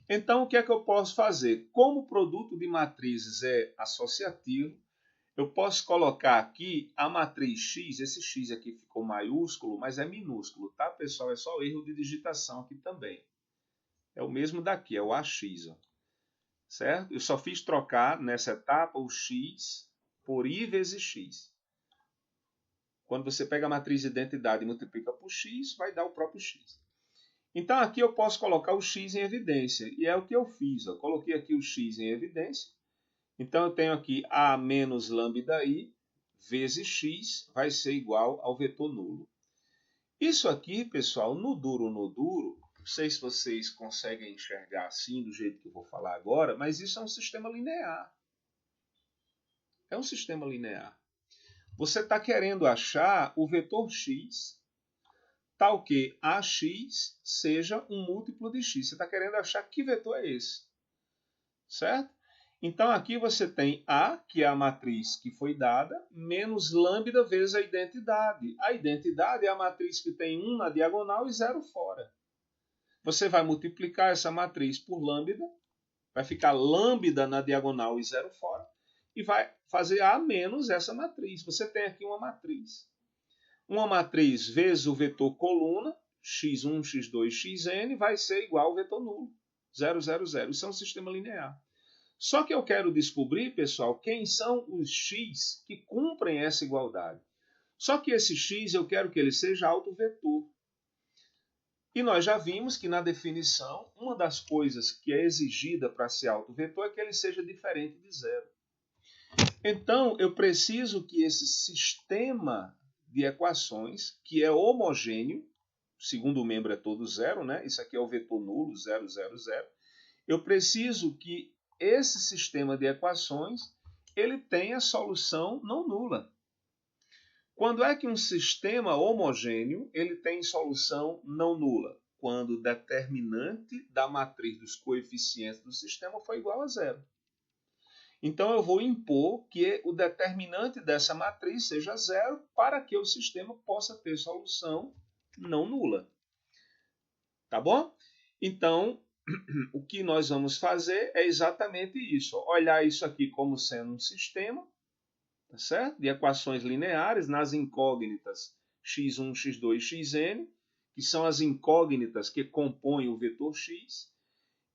Então, o que é que eu posso fazer? Como o produto de matrizes é associativo, eu posso colocar aqui a matriz x, esse x aqui ficou maiúsculo, mas é minúsculo, tá, pessoal? É só erro de digitação aqui também. É o mesmo daqui, é o AX, ó. Certo? Eu só fiz trocar nessa etapa o x por i vezes x. Quando você pega a matriz de identidade e multiplica por x, vai dar o próprio x. Então aqui eu posso colocar o x em evidência, e é o que eu fiz. Eu coloquei aqui o x em evidência. Então eu tenho aqui a menos lambda i vezes x vai ser igual ao vetor nulo. Isso aqui, pessoal, no duro, não sei se vocês conseguem enxergar assim, do jeito que eu vou falar agora, mas isso é um sistema linear. É um sistema linear. Você está querendo achar o vetor x, tal que ax seja um múltiplo de x. Você está querendo achar que vetor é esse, certo? Então aqui você tem A, que é a matriz que foi dada, menos lambda vezes a identidade. A identidade é a matriz que tem 1 na diagonal e 0 fora. Você vai multiplicar essa matriz por lambda, vai ficar lambda na diagonal e 0 fora, e vai fazer A menos essa matriz. Você tem aqui uma matriz. Uma matriz vezes o vetor coluna, x1, x2, xn, vai ser igual ao vetor nulo, 0, 0, 0. Isso é um sistema linear. Só que eu quero descobrir, pessoal, quem são os x que cumprem essa igualdade. Só que esse x eu quero que ele seja autovetor. E nós já vimos que na definição, uma das coisas que é exigida para ser autovetor é que ele seja diferente de zero. Então, eu preciso que esse sistema de equações, que é homogêneo, o segundo membro é todo zero, né? Isso aqui é o vetor nulo, 0, 0, 0. Eu preciso que esse sistema de equações ele tenha solução não nula. Quando é que um sistema homogêneo ele tem solução não nula? Quando o determinante da matriz dos coeficientes do sistema for igual a zero. Então eu vou impor que o determinante dessa matriz seja zero para que o sistema possa ter solução não nula. Tá bom? Então, o que nós vamos fazer é exatamente isso. Olhar isso aqui como sendo um sistema, tá certo? De equações lineares nas incógnitas x1, x2, xn, que são as incógnitas que compõem o vetor x,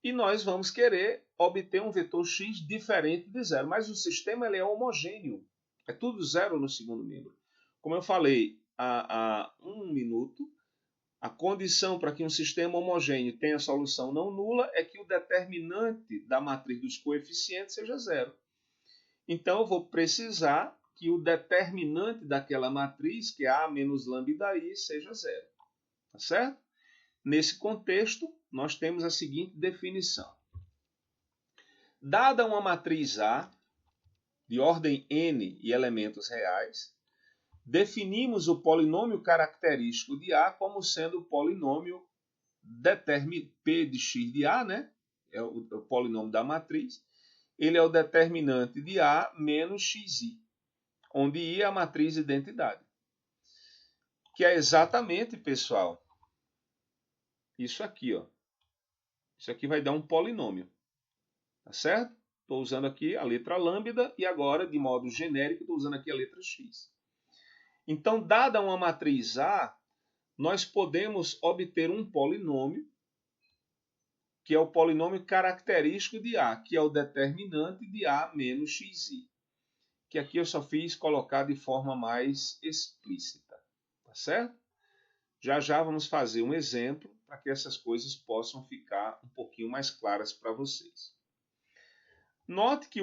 e nós vamos querer obter um vetor x diferente de zero. Mas o sistema ele é homogêneo, é tudo zero no segundo membro. Como eu falei há um minuto, a condição para que um sistema homogêneo tenha solução não nula é que o determinante da matriz dos coeficientes seja zero. Então, eu vou precisar que o determinante daquela matriz, que é A menos lambda i, seja zero. Tá certo? Nesse contexto, nós temos a seguinte definição. Dada uma matriz A, de ordem n e elementos reais, definimos o polinômio característico de A como sendo o polinômio P de x de A, né? É o polinômio da matriz. Ele é o determinante de A menos xi, onde I é a matriz identidade. Que é exatamente, pessoal, isso aqui, ó. Isso aqui vai dar um polinômio. Tá certo? Estou usando aqui a letra lambda e agora, de modo genérico, estou usando aqui a letra x. Então, dada uma matriz A, nós podemos obter um polinômio, que é o polinômio característico de A, que é o determinante de A menos xi. Que aqui eu só fiz colocar de forma mais explícita. Tá certo? Já já vamos fazer um exemplo para que essas coisas possam ficar um pouquinho mais claras para vocês. Note que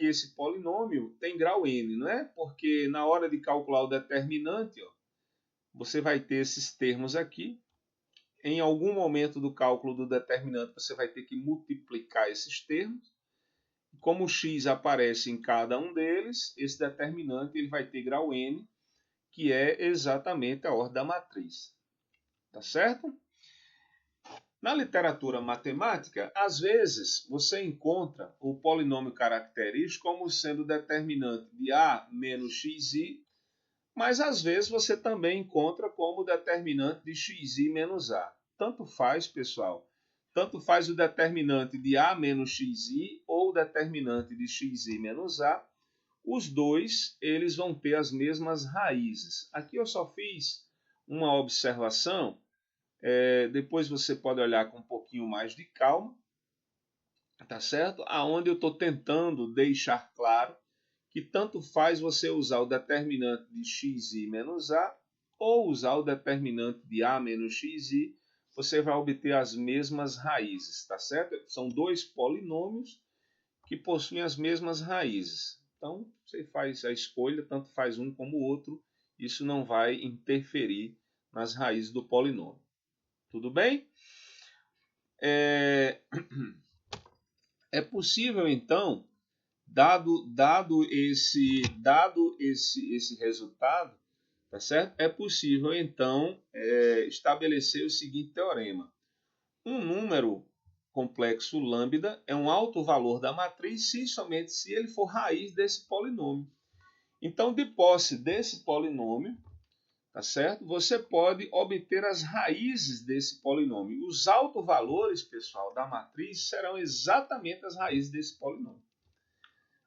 esse polinômio tem grau n, não é? Porque na hora de calcular o determinante, ó, você vai ter esses termos aqui. Em algum momento do cálculo do determinante, você vai ter que multiplicar esses termos. Como o x aparece em cada um deles, esse determinante ele vai ter grau n, que é exatamente a ordem da matriz. Tá certo? Na literatura matemática, às vezes você encontra o polinômio característico como sendo determinante de A menos xi, mas às vezes você também encontra como determinante de xi menos A. Tanto faz, pessoal. Tanto faz o determinante de A menos xi ou o determinante de xi menos A. Os dois eles vão ter as mesmas raízes. Aqui eu só fiz uma observação. Depois você pode olhar com um pouquinho mais de calma, tá certo? Aonde eu estou tentando deixar claro que tanto faz você usar o determinante de xi menos A ou usar o determinante de A menos xi, você vai obter as mesmas raízes, tá certo? São dois polinômios que possuem as mesmas raízes. Então, você faz a escolha, tanto faz um como o outro, isso não vai interferir nas raízes do polinômio. Tudo bem? É possível, então, dado esse resultado, tá certo? É possível, então, estabelecer o seguinte teorema. Um número complexo lambda é um alto valor da matriz se somente se ele for raiz desse polinômio. Então, de posse desse polinômio, tá certo? Você pode obter as raízes desse polinômio. Os autovalores, pessoal, da matriz serão exatamente as raízes desse polinômio.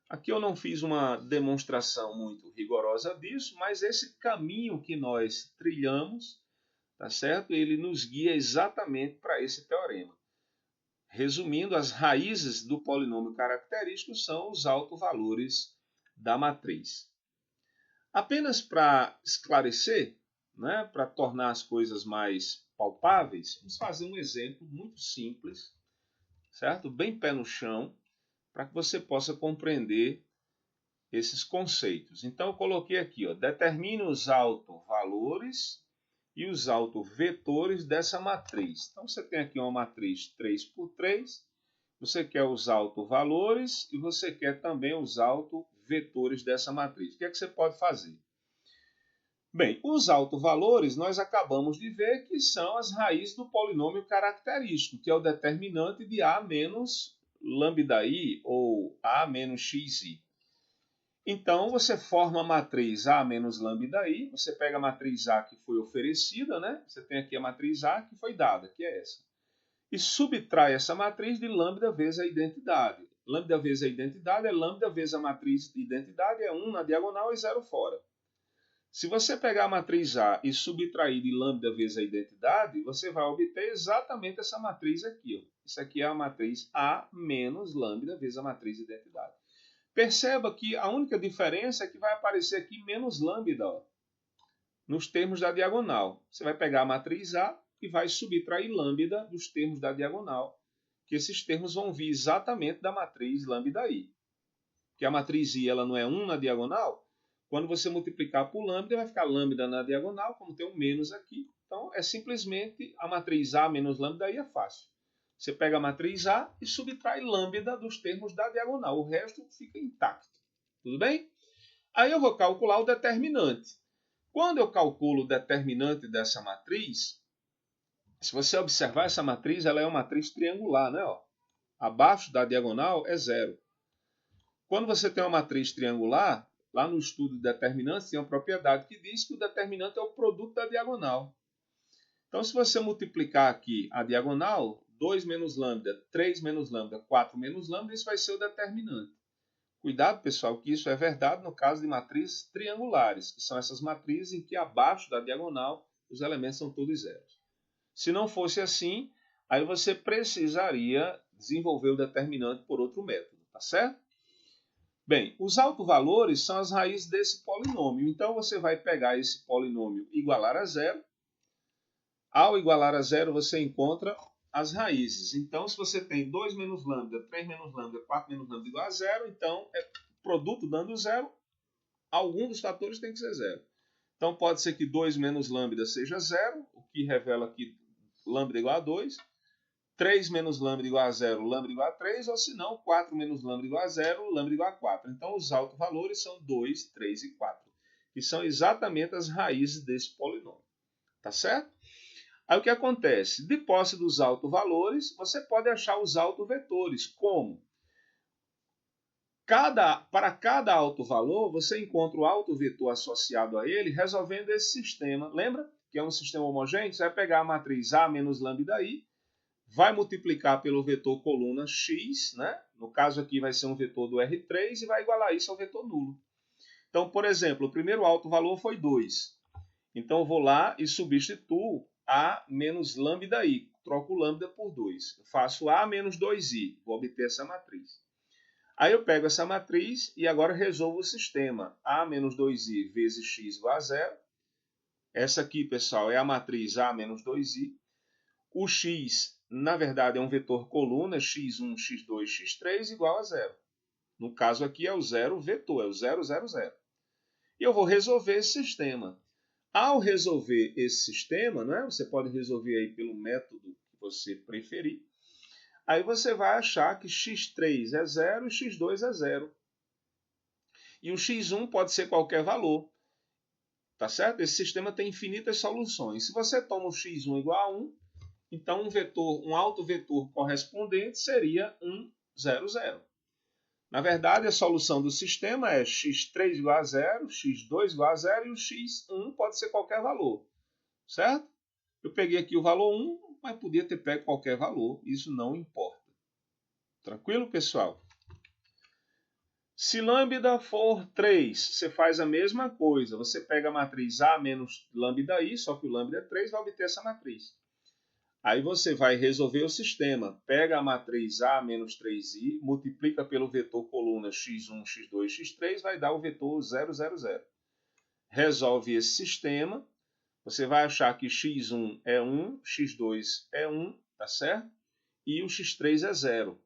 Aqui eu não fiz uma demonstração muito rigorosa disso, mas esse caminho que nós trilhamos, tá certo? Ele nos guia exatamente para esse teorema. Resumindo, as raízes do polinômio característico são os autovalores da matriz. Apenas para esclarecer, né, para tornar as coisas mais palpáveis, vamos fazer um exemplo muito simples, certo? Bem pé no chão, para que você possa compreender esses conceitos. Então, eu coloquei aqui, ó, determine os autovalores e os autovetores dessa matriz. Então, você tem aqui uma matriz 3 por 3, você quer os autovalores e você quer também os autovetores dessa matriz. O que é que você pode fazer? Bem, os autovalores nós acabamos de ver que são as raízes do polinômio característico, que é o determinante de A menos lambda-i ou A menos xi. Então, você forma a matriz A menos lambda-i, você pega a matriz A que foi oferecida, né? Você tem aqui a matriz A que foi dada, que é essa. E subtrai essa matriz de lambda vezes a identidade. Lambda vezes a identidade é lambda vezes a matriz de identidade, é 1 na diagonal e 0 fora. Se você pegar a matriz A e subtrair de lambda vezes a identidade, você vai obter exatamente essa matriz aqui. Ó. Isso aqui é a matriz A menos lambda vezes a matriz de identidade. Perceba que a única diferença é que vai aparecer aqui menos lambda, ó, nos termos da diagonal. Você vai pegar a matriz A e vai subtrair lambda dos termos da diagonal, que esses termos vão vir exatamente da matriz lambda-i. Que a matriz I ela não é 1 na diagonal, quando você multiplicar por lambda, vai ficar lambda na diagonal, como tem um menos aqui. Então, é simplesmente a matriz A menos lambda-i é fácil. Você pega a matriz A e subtrai lambda dos termos da diagonal. O resto fica intacto. Tudo bem? Aí eu vou calcular o determinante. Quando eu calculo o determinante dessa matriz, se você observar essa matriz, ela é uma matriz triangular, né? Ó, abaixo da diagonal é 0. Quando você tem uma matriz triangular, lá no estudo de determinantes, tem uma propriedade que diz que o determinante é o produto da diagonal. Então, se você multiplicar aqui a diagonal, 2 menos lambda, 3 menos lambda, 4 menos lambda, isso vai ser o determinante. Cuidado, pessoal, que isso é verdade no caso de matrizes triangulares, que são essas matrizes em que abaixo da diagonal os elementos são todos zeros. Se não fosse assim, aí você precisaria desenvolver o determinante por outro método, tá certo? Bem, os autovalores são as raízes desse polinômio. Então, você vai pegar esse polinômio igualar a zero. Ao igualar a zero, você encontra as raízes. Então, se você tem 2 menos lambda, 3 menos lambda, 4 menos lambda igual a zero, então, produto dando zero, algum dos fatores tem que ser zero. Então, pode ser que 2 menos lambda seja zero, o que revela que lambda igual a 2. 3 menos lambda igual a 0, lambda igual a 3, ou se não, 4 menos lambda igual a 0, lambda igual a 4. Então, os autovalores são 2, 3 e 4, que são exatamente as raízes desse polinômio. Tá certo? Aí o que acontece? De posse dos autovalores, você pode achar os autovetores. Como? Para cada autovalor, você encontra o autovetor associado a ele, resolvendo esse sistema. Lembra que é um sistema homogêneo? Você vai pegar a matriz A menos lambda-i, vai multiplicar pelo vetor coluna x, né? No caso aqui vai ser um vetor do R3 e vai igualar isso ao vetor nulo. Então, por exemplo, o primeiro autovalor foi 2. Então, eu vou lá e substituo A menos lambda-i. Troco o lambda por 2. Eu faço A menos 2i. Vou obter essa matriz. Aí eu pego essa matriz e agora resolvo o sistema. A menos 2i vezes x igual a 0. Essa aqui, pessoal, é a matriz A menos 2i. O x, na verdade, é um vetor coluna, x1, x2, x3 igual a 0. No caso aqui é o zero vetor, é o 0, 0, 0. E eu vou resolver esse sistema. Ao resolver esse sistema, né, você pode resolver aí pelo método que você preferir. Aí você vai achar que x3 é 0 e x2 é 0. E o x1 pode ser qualquer valor. Tá certo? Esse sistema tem infinitas soluções. Se você toma o x1 igual a 1, então um autovetor correspondente seria 1, 0, 0. Na verdade, a solução do sistema é x3 igual a 0, x2 igual a 0 e o x1 pode ser qualquer valor. Certo? Eu peguei aqui o valor 1, mas podia ter pego qualquer valor. Isso não importa. Tranquilo, pessoal? Se lambda for 3, você faz a mesma coisa. Você pega a matriz A menos lambda I, só que o lambda é 3, vai obter essa matriz. Aí você vai resolver o sistema. Pega a matriz A menos 3i, multiplica pelo vetor coluna x1, x2, x3, vai dar o vetor 0, 0, 0. Resolve esse sistema. Você vai achar que x1 é 1, x2 é 1, tá certo? E o x3 é 0.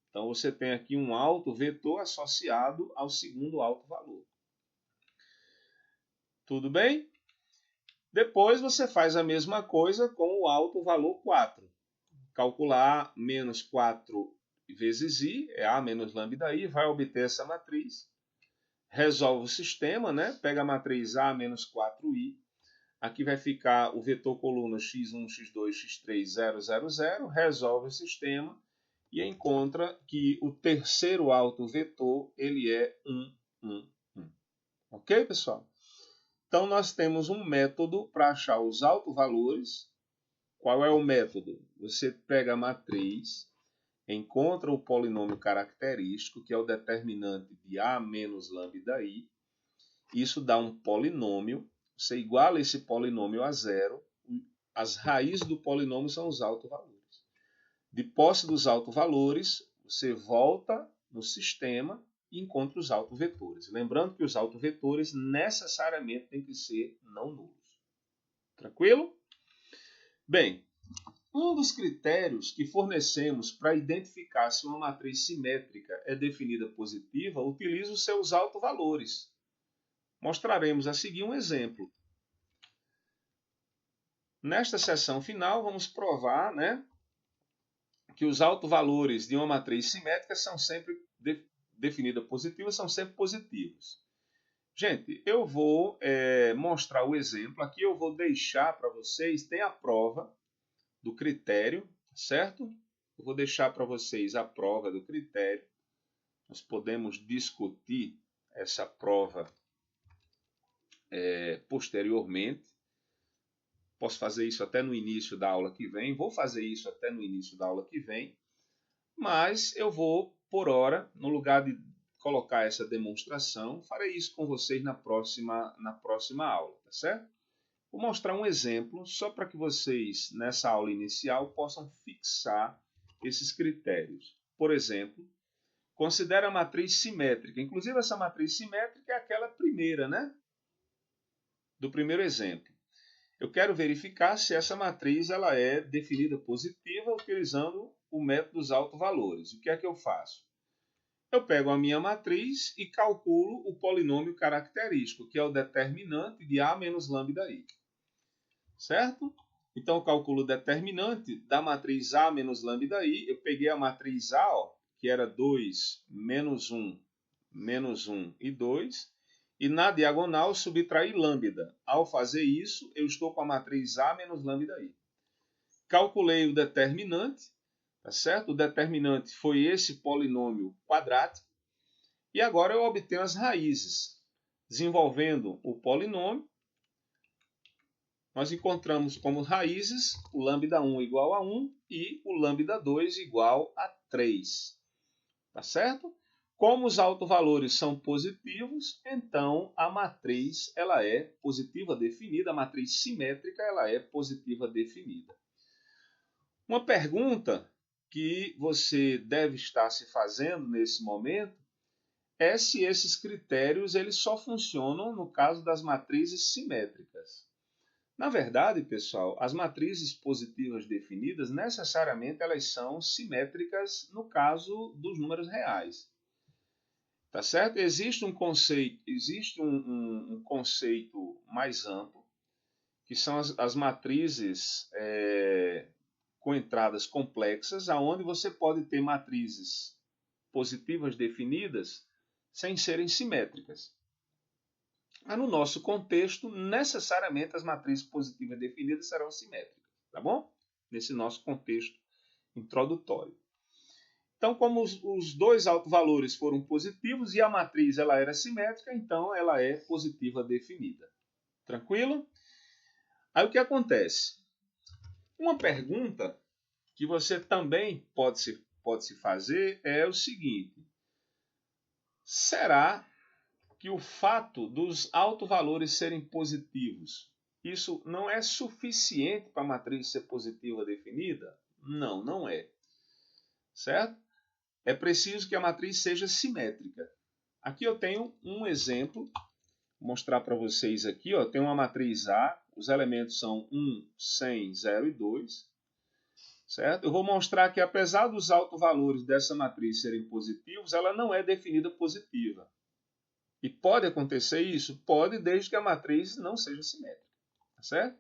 Então, você tem aqui um alto vetor associado ao segundo alto valor. Tudo bem? Depois, você faz a mesma coisa com o alto valor 4. Calcular menos 4 vezes i, é a menos lambda i, vai obter essa matriz. Resolve o sistema, né? Pega a matriz a menos 4i. Aqui vai ficar o vetor coluna x1, x2, x3, 0, 0, 0. Resolve o sistema e encontra que o terceiro autovetor ele é 1, 1, 1. Ok, pessoal? Então, nós temos um método para achar os autovalores. Qual é o método? Você pega a matriz, encontra o polinômio característico, que é o determinante de A menos lambda I. Isso dá um polinômio. Você iguala esse polinômio a zero. As raízes do polinômio são os autovalores. De posse dos autovalores, você volta no sistema e encontra os autovetores. Lembrando que os autovetores necessariamente têm que ser não nulos. Tranquilo? Bem, um dos critérios que fornecemos para identificar se uma matriz simétrica é definida positiva utiliza os seus autovalores. Mostraremos a seguir um exemplo. Nesta seção final, vamos provar, né, que os autovalores de uma matriz simétrica são sempre definida positiva, são sempre positivos. Gente, eu vou mostrar o exemplo. Aqui eu vou deixar para vocês, tem a prova do critério, certo? Eu vou deixar para vocês a prova do critério. Nós podemos discutir essa prova posteriormente. Posso fazer isso até no início da aula que vem. Vou fazer isso até no início da aula que vem. Mas eu vou, por hora, no lugar de colocar essa demonstração, farei isso com vocês na próxima aula, tá certo? Vou mostrar um exemplo só para que vocês, nessa aula inicial, possam fixar esses critérios. Por exemplo, considera a matriz simétrica. Inclusive, essa matriz simétrica é aquela primeira, né? Do primeiro exemplo. Eu quero verificar se essa matriz ela é definida positiva utilizando o método dos autovalores. O que é que eu faço? Eu pego a minha matriz e calculo o polinômio característico, que é o determinante de A menos lambda I. Certo? Então, eu calculo o determinante da matriz A menos lambda I. Eu peguei a matriz A, ó, que era 2, menos 1 e 2. E na diagonal subtrair lambda. Ao fazer isso, eu estou com a matriz A menos lambda I. Calculei o determinante, tá certo? O determinante foi esse polinômio quadrático. E agora eu obtenho as raízes. Desenvolvendo o polinômio, nós encontramos como raízes o lambda 1 igual a 1 e o lambda 2 igual a 3. Tá certo? Como os autovalores são positivos, então a matriz ela é positiva definida, a matriz simétrica ela é positiva definida. Uma pergunta que você deve estar se fazendo nesse momento é se esses critérios eles só funcionam no caso das matrizes simétricas. Na verdade, pessoal, as matrizes positivas definidas, necessariamente elas são simétricas no caso dos números reais. Tá certo? Existe um conceito mais amplo, que são as matrizes com entradas complexas, aonde você pode ter matrizes positivas definidas sem serem simétricas. Mas no nosso contexto, necessariamente as matrizes positivas definidas serão simétricas, tá bom? Nesse nosso contexto introdutório. Então, como os dois autovalores foram positivos e a matriz ela era simétrica, então ela é positiva definida. Tranquilo? Aí o que acontece? Uma pergunta que você também pode se fazer é o seguinte: será que o fato dos autovalores serem positivos, isso não é suficiente para a matriz ser positiva definida? Não, não é. Certo? É preciso que a matriz seja simétrica. Aqui eu tenho um exemplo, vou mostrar para vocês aqui. Ó, tem uma matriz A, os elementos são 1, 100, 0 e 2. Certo? Eu vou mostrar que apesar dos autovalores dessa matriz serem positivos, ela não é definida positiva. E pode acontecer isso? Pode, desde que a matriz não seja simétrica. Tá certo?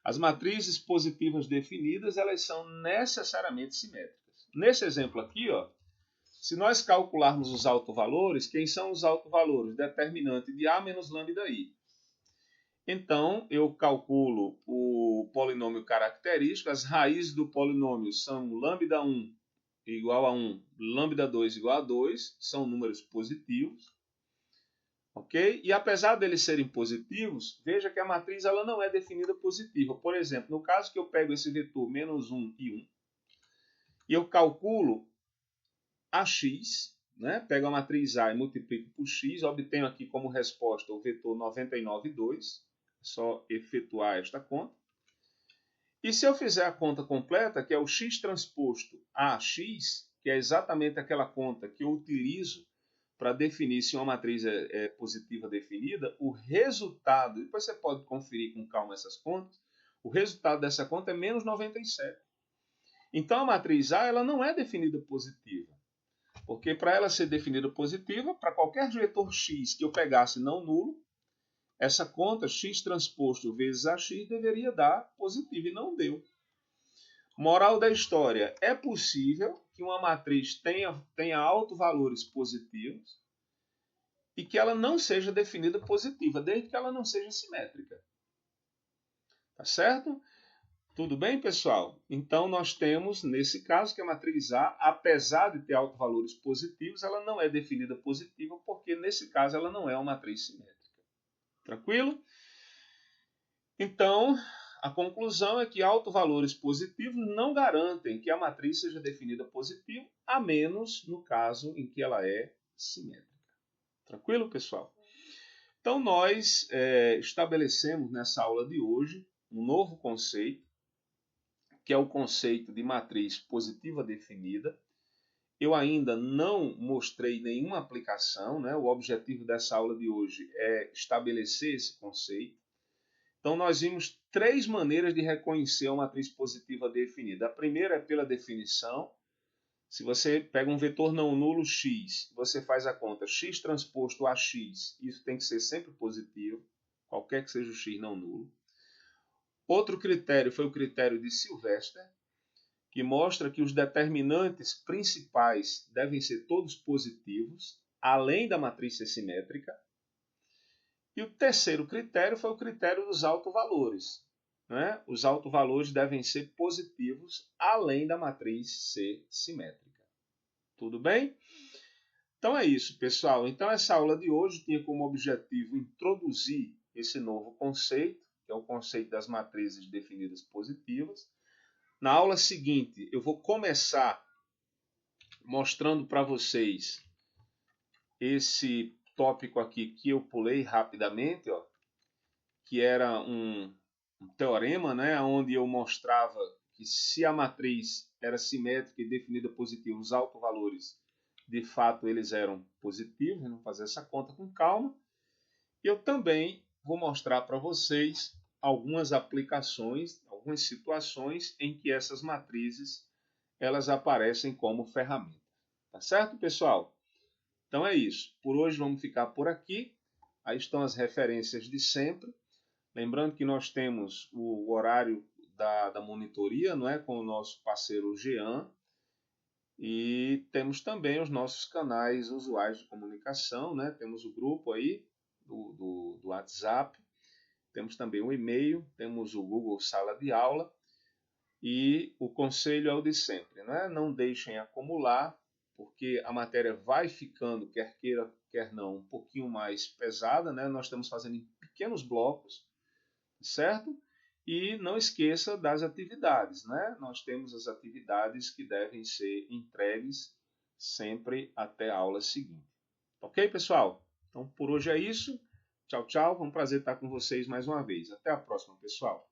As matrizes positivas definidas, elas são necessariamente simétricas. Nesse exemplo aqui, ó, se nós calcularmos os autovalores, quem são os autovalores? Determinante de A menos lambda I. Então, eu calculo o polinômio característico, as raízes do polinômio são lambda 1 igual a 1, lambda 2 igual a 2, são números positivos. Ok? E apesar deles serem positivos, veja que a matriz ela não é definida positiva. Por exemplo, no caso que eu pego esse vetor menos 1 e 1, e eu calculo AX, né? Pego a matriz A e multiplico por X, obtenho aqui como resposta o vetor 99,2. É só efetuar esta conta. E se eu fizer a conta completa, que é o X transposto a X, que é exatamente aquela conta que eu utilizo para definir se uma matriz é positiva definida, o resultado, depois você pode conferir com calma essas contas, o resultado dessa conta é menos 97. Então a matriz A ela não é definida positiva. Porque para ela ser definida positiva, para qualquer vetor x que eu pegasse não nulo, essa conta x transposto vezes ax deveria dar positivo e não deu. Moral da história, é possível que uma matriz tenha autovalores positivos e que ela não seja definida positiva, desde que ela não seja simétrica. Tá certo? Tudo bem, pessoal? Então, nós temos, nesse caso, que a matriz A, apesar de ter autovalores positivos, ela não é definida positiva, porque, nesse caso, ela não é uma matriz simétrica. Tranquilo? Então, a conclusão é que autovalores positivos não garantem que a matriz seja definida positiva, a menos no caso em que ela é simétrica. Tranquilo, pessoal? Então, nós estabelecemos nessa aula de hoje um novo conceito, que é o conceito de matriz positiva definida. Eu ainda não mostrei nenhuma aplicação, né? O objetivo dessa aula de hoje é estabelecer esse conceito. Então, nós vimos três maneiras de reconhecer uma matriz positiva definida. A primeira é pela definição. Se você pega um vetor não nulo x, você faz a conta x transposto a x, isso tem que ser sempre positivo, qualquer que seja o x não nulo. Outro critério foi o critério de Sylvester, que mostra que os determinantes principais devem ser todos positivos, além da matriz ser simétrica. E o terceiro critério foi o critério dos autovalores. Né? Os autovalores devem ser positivos, além da matriz ser simétrica. Tudo bem? Então é isso, pessoal. Então essa aula de hoje tinha como objetivo introduzir esse novo conceito, que é o conceito das matrizes definidas positivas. Na aula seguinte, eu vou começar mostrando para vocês esse tópico aqui que eu pulei rapidamente, ó, que era um teorema, né, onde eu mostrava que se a matriz era simétrica e definida positiva, os autovalores, de fato, eles eram positivos. Vamos fazer essa conta com calma. Eu também vou mostrar para vocês algumas aplicações, algumas situações em que essas matrizes elas aparecem como ferramenta. Tá certo, pessoal? Então é isso. Por hoje vamos ficar por aqui. Aí estão as referências de sempre. Lembrando que nós temos o horário da monitoria, não é, com o nosso parceiro Jean. E temos também os nossos canais usuais de comunicação, né? Temos o grupo aí do WhatsApp, temos também o e-mail, temos o Google Sala de Aula e o conselho é o de sempre, né? Não deixem acumular, porque a matéria vai ficando, quer queira, quer não, um pouquinho mais pesada, né? Nós estamos fazendo em pequenos blocos, certo? E não esqueça das atividades, né? Nós temos as atividades que devem ser entregues sempre até a aula seguinte. Ok, pessoal? Então, por hoje é isso. Tchau, tchau. Foi um prazer estar com vocês mais uma vez. Até a próxima, pessoal.